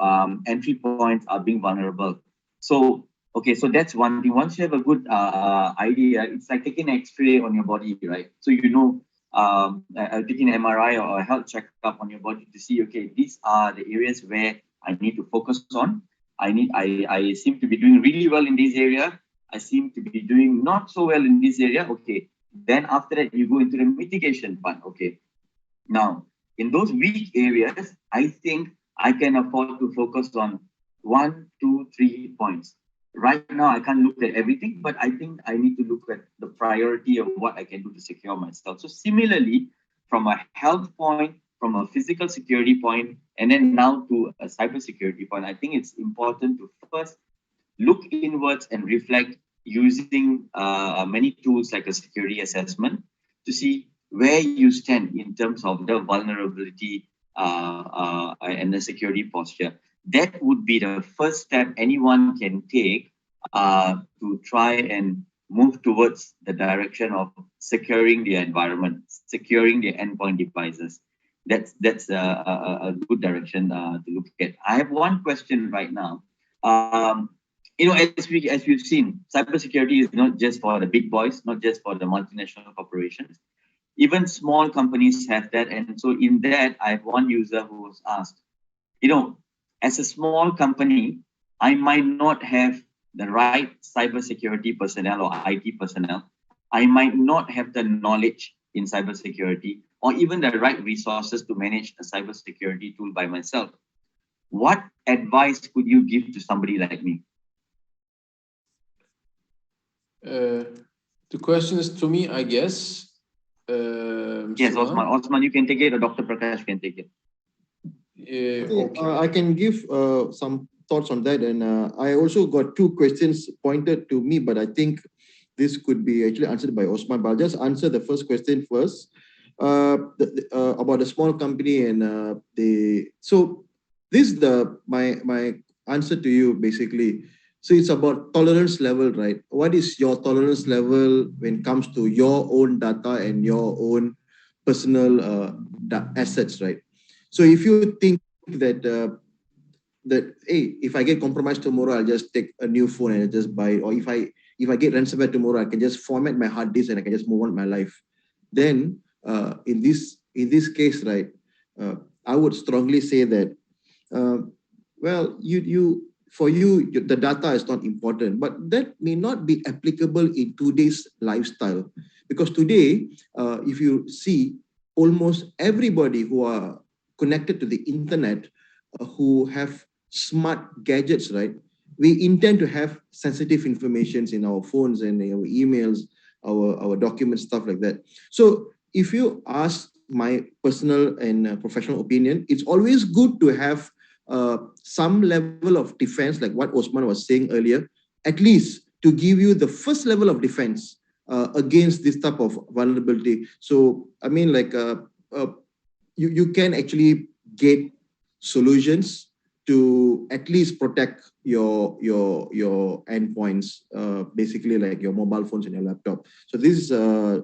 entry points are being vulnerable? So, okay, so that's one thing. Once you have a good idea, it's like taking an X-ray on your body, right? So you know, taking an MRI or a health checkup on your body to see, okay, these are the areas where I need to focus on. I seem to be doing really well in this area. I seem to be doing not so well in this area. Okay, then after that you go into the mitigation part. Okay, now in those weak areas, I think I can afford to focus on 1, 2, 3 points. Right now, I can't look at everything, but I think I need to look at the priority of what I can do to secure myself. So similarly, from a health point, from a physical security point, and then now to a cybersecurity point, I think it's important to first look inwards and reflect using many tools like a security assessment to see where you stand in terms of the vulnerability and the security posture. That would be the first step anyone can take to try and move towards the direction of securing the environment, securing the endpoint devices. That's a good direction to look at. I have one question right now. As we've seen, cybersecurity is not just for the big boys, not just for the multinational corporations. Even small companies have that. And so in that, I have one user who was asked, as a small company, I might not have the right cybersecurity personnel or IT personnel. I might not have the knowledge in cybersecurity or even the right resources to manage a cybersecurity tool by myself. What advice could you give to somebody like me? The question is to me, I guess. Yes, Osman. Osman, you can take it, or Dr. Prakash can take it. Okay. I can give some thoughts on that. And I also got 2 questions pointed to me, but I think this could be actually answered by Osman. But I'll just answer the first question first about the small company and So this is my answer to you basically. So it's about tolerance level, right? What is your tolerance level when it comes to your own data and your own personal assets, right? So if you think that hey, if I get compromised tomorrow, I'll just take a new phone and I just buy it, or if I get ransomware tomorrow, I can just format my hard disk and I can just move on with my life. Then in this case, right, I would strongly say that well, for you, the data is not important, but that may not be applicable in today's lifestyle. Because today, if you see, almost everybody who are connected to the internet, who have smart gadgets, right? We intend to have sensitive information in our phones and our emails, our documents, stuff like that. So if you ask my personal and professional opinion, it's always good to have some level of defense, like what Osman was saying earlier, at least to give you the first level of defense against this type of vulnerability. So, I mean, like you can actually get solutions to at least protect your endpoints, basically like your mobile phones and your laptop. So this is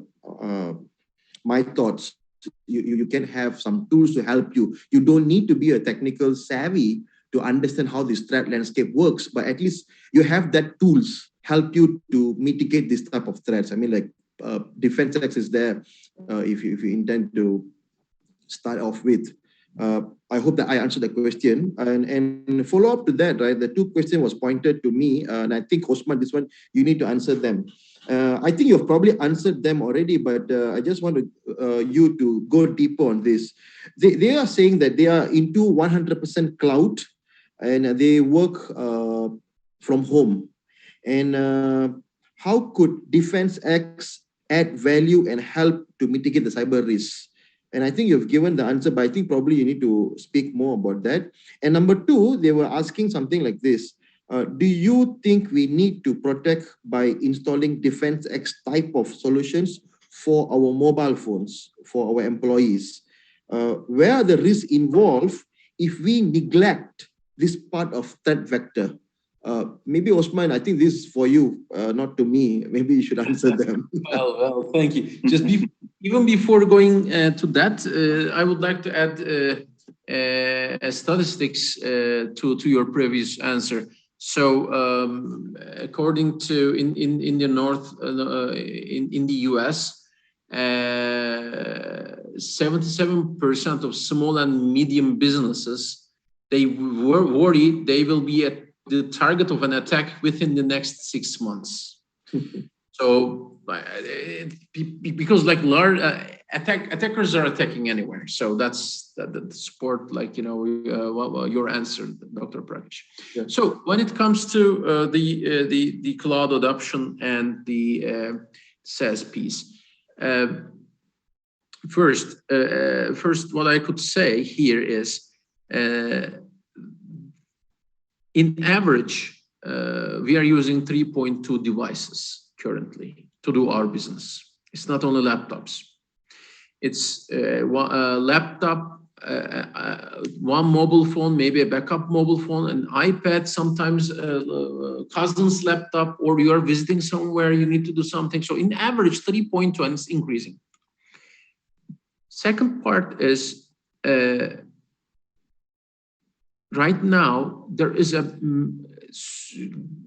my thoughts. You can have some tools to help you. You don't need to be a technical savvy to understand how this threat landscape works, but at least you have that tools help you to mitigate this type of threats. I mean, like DefensX is there if you intend to start off with. I hope that I answered the question. And follow up to that, right? The two questions was pointed to me, and I think Osman, this one you need to answer them. I think you've probably answered them already, but I just want you to go deeper on this. They are saying that they are into 100% cloud, and they work from home. And how could DefensX add value and help to mitigate the cyber risks? And I think you've given the answer, but I think probably you need to speak more about that. And number two, they were asking something like this. Do you think we need to protect by installing DefensX type of solutions for our mobile phones, for our employees? Where are the risks involved if we neglect this part of threat vector? Maybe Osman, I think this is for you, not to me. Maybe you should answer them. Well, thank you. Just even before going to that, I would like to add statistics to your previous answer. So, according to in the north, in the US, 77% of small and medium businesses, they were worried they will be at the target of an attack within the next 6 months. So, because like large attackers are attacking anywhere, so that's the support, like, you know, your answer, Dr. Prakash. Yeah. So when it comes to the cloud adoption and the SaaS piece, first, what I could say here is, in average, we are using 3.2 devices currently to do our business. It's not only laptops. It's a laptop, one mobile phone, maybe a backup mobile phone, an iPad, sometimes a cousin's laptop, or you are visiting somewhere, you need to do something. So in average, 3.2, and it's increasing. Second part is, right now, there is a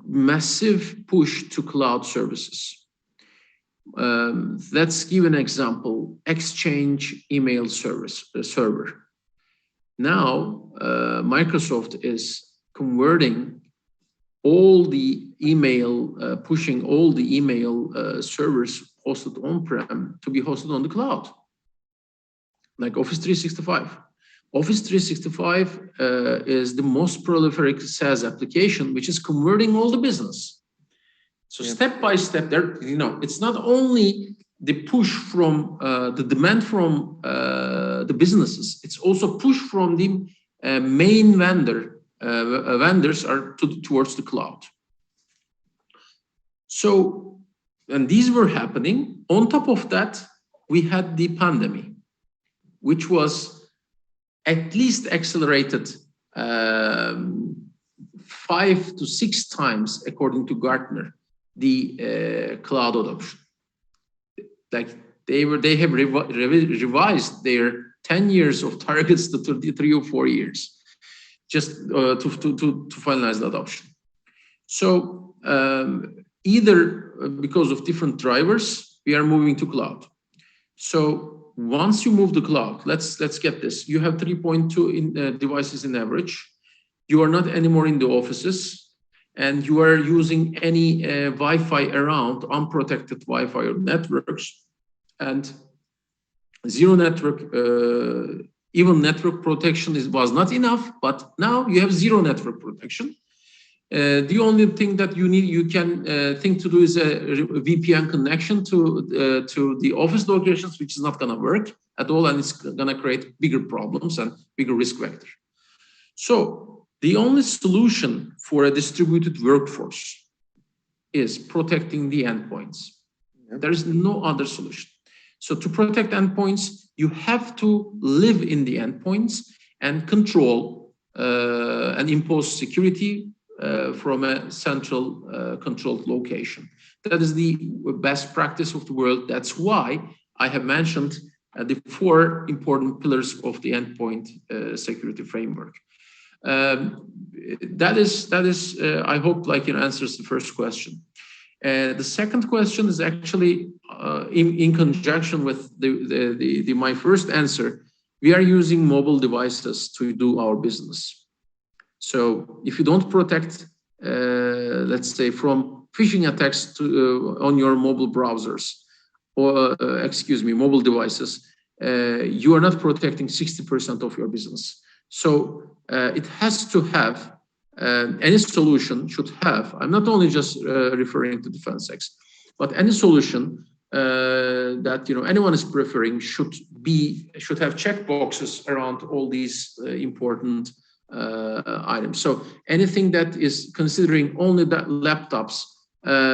massive push to cloud services. Let's give an example. Exchange email server. Now, Microsoft is converting all the email, pushing all the email servers hosted on-prem to be hosted on the cloud, like Office 365. Office 365 is the most prolific SaaS application, which is converting all the business. So step by step, there, you know, it's not only the push from the demand from the businesses, it's also push from the main vendors are towards the cloud. So, and these were happening. On top of that, we had the pandemic, which was at least accelerated 5 to 6 times, according to Gartner, the cloud adoption. Like they have revised their 10 years of targets to 3 or 4 years, just to finalize the adoption. So either because of different drivers, we are moving to cloud. So once you move the cloud, let's get this. You have 3.2 devices in average. You are not anymore in the offices, and you are using any Wi-Fi around, unprotected Wi-Fi or networks, and zero network, even network protection was not enough, but now you have zero network protection. The only thing that you can think to do is a VPN connection to the office locations, which is not going to work at all, and it's going to create bigger problems and bigger risk vector. So the only solution for a distributed workforce is protecting the endpoints. There is no other solution. So to protect endpoints, you have to live in the endpoints and control and impose security from a central controlled location. That is the best practice of the world. That's why I have mentioned the 4 important pillars of the endpoint security framework. That is I hope answers the first question. The second question is actually in conjunction with my first answer. We are using mobile devices to do our business. So if you don't protect, let's say, from phishing attacks on your mobile browsers, or mobile devices, you are not protecting 60% of your business. So it has to have, any solution should have, I'm not only just referring to DefensX, but any solution that anyone is preferring should have checkboxes around all these important items. So anything that is considering only that laptops,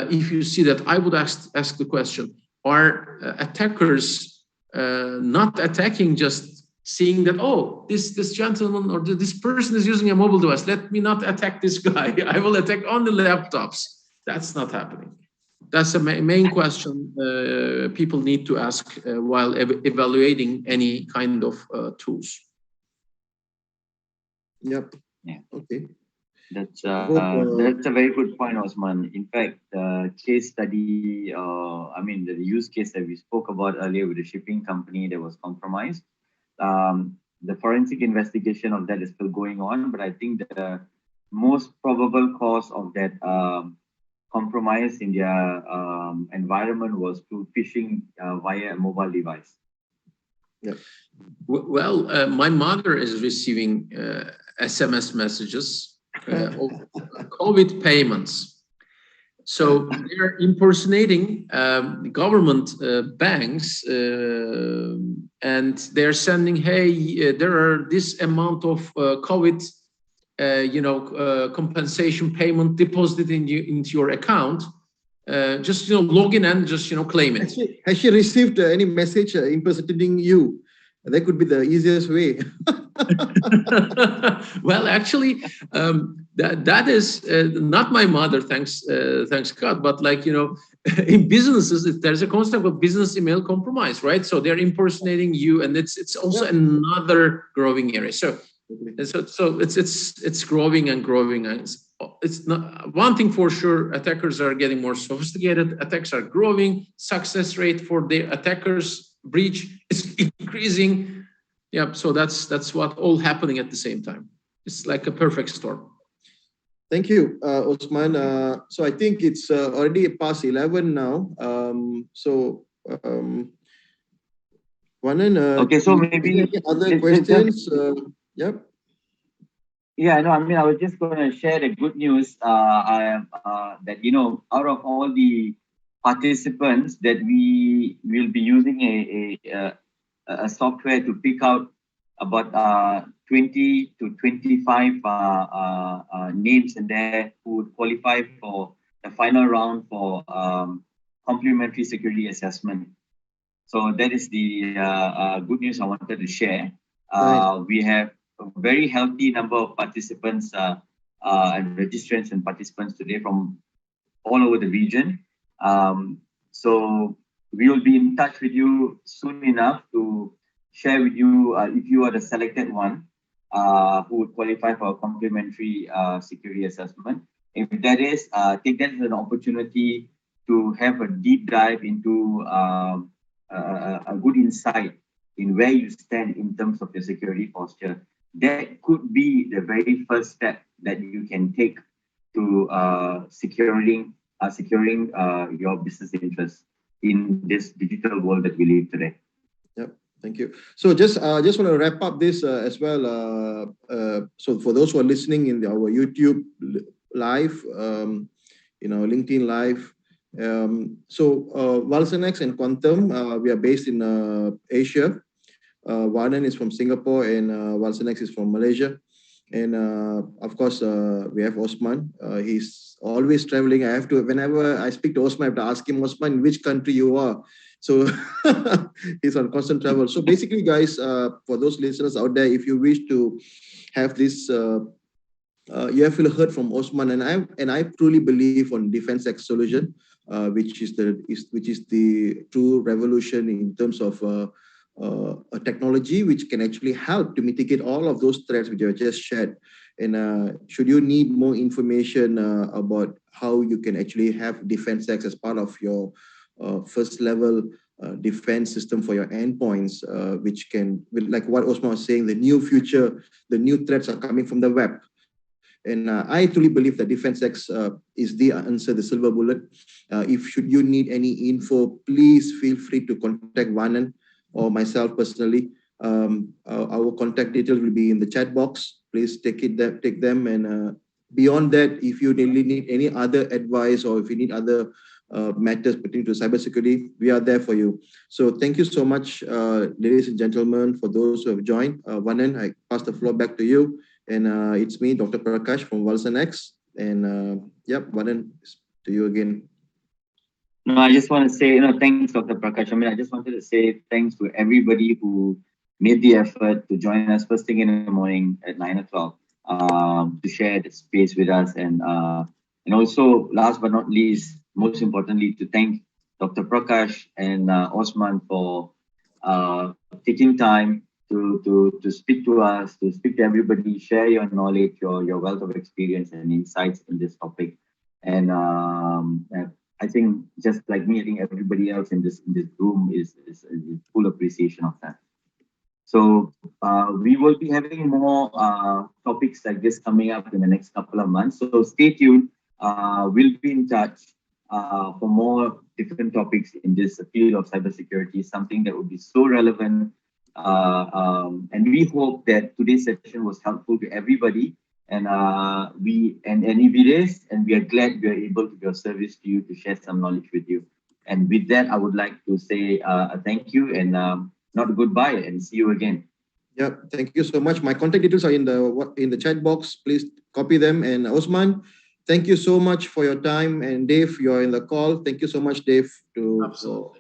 if you see that, I would ask the question, are attackers not attacking just seeing that, oh, this gentleman or this person is using a mobile device, let me not attack this guy, I will attack on the laptops? That's not happening. That's the main question people need to ask while evaluating any kind of tools. Yep. Yeah. Okay. That's a very good point, Osman. In fact, the case study, the use case that we spoke about earlier with the shipping company that was compromised, the forensic investigation of that is still going on, but I think the most probable cause of that compromise in their environment was through phishing via a mobile device. Yeah. Well, my mother is receiving SMS messages of COVID payments. So they're impersonating government banks, and they're sending, hey, there are this amount of COVID compensation payment deposited into your account. Just log in and just claim it. Has she received any message impersonating you? That could be the easiest way. Well, actually, that is not my mother, thanks God, but in businesses, there's a concept of business email compromise, right? So they're impersonating you, and it's also another growing area. So it's growing and growing, and it's not one thing for sure. Attackers are getting more sophisticated. Attacks are growing. Success rate for the attackers breach is increasing. Yeah, so that's what all happening at the same time. It's like a perfect storm. Thank you, Osman. So I think it's already past 11 now. Vanan, okay, so maybe any other questions? Yep. Yeah, no, I was just going to share the good news that, out of all the participants that we will be using a software to pick out about 20 to 25 names in there who would qualify for the final round for complimentary security assessment. So that is the good news I wanted to share. Nice. We have a very healthy number of participants and registrants and participants today from all over the region. So we will be in touch with you soon enough to share with you if you are the selected one who would qualify for a complimentary security assessment. If that is, take that as an opportunity to have a deep dive into a good insight in where you stand in terms of your security posture. That could be the very first step that you can take to securing your business interests in this digital world that we live today. Yep, thank you. So just want to wrap up this as well. So for those who are listening in our YouTube live, LinkedIn live. Vulsan X and Quantum, we are based in Asia. Vanan is from Singapore and Vulsan X is from Malaysia. And of course, we have Osman. He's always traveling. Whenever I speak to Osman, I have to ask him, Osman, in which country you are? So he's on constant travel. So basically, guys, for those listeners out there, if you wish to have this, you have heard from Osman, and I truly believe on DefensX solution, which is the true revolution in terms of a technology which can actually help to mitigate all of those threats which I just shared. And should you need more information about how you can actually have DefensX as part of your first level defense system for your endpoints, which can, like what Osman was saying, the new future, the new threats are coming from the web. And I truly believe that DefensX is the answer, the silver bullet. If should you need any info, please feel free to contact Vanan or myself personally. Our contact details will be in the chat box. Please take them. And beyond that, if you really need any other advice or if you need other matters pertaining to cybersecurity, we are there for you. So thank you so much, ladies and gentlemen, for those who have joined. Vanan, I pass the floor back to you. And it's me, Dr. Prakash from Vulsan X. And yep, Vanan, to you again. No, I just want to say, thanks, Dr. Prakash. I mean, I just wanted to say thanks to everybody who made the effort to join us first thing in the morning at 9 o'clock to share the space with us. And also, last but not least, most importantly, to thank Dr. Prakash and Osman for taking time to speak to us, to speak to everybody, share your knowledge, your wealth of experience and insights in this topic. And I think just like me, I think everybody else in this room is full appreciation of that. So we will be having more topics like this coming up in the next couple of months. So stay tuned. We'll be in touch for more different topics in this field of cybersecurity, something that would be so relevant. And we hope that today's session was helpful to everybody. And if it is, and we are glad we are able to be of service to you to share some knowledge with you. And with that, I would like to say thank you and not goodbye, and see you again. Yeah, thank you so much. My contact details are in the chat box. Please copy them. And Osman, thank you so much for your time. And Dave, you are in the call. Thank you so much, Dave, for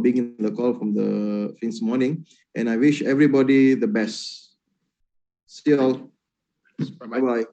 being in the call from since morning. And I wish everybody the best. See you all. Bye-bye.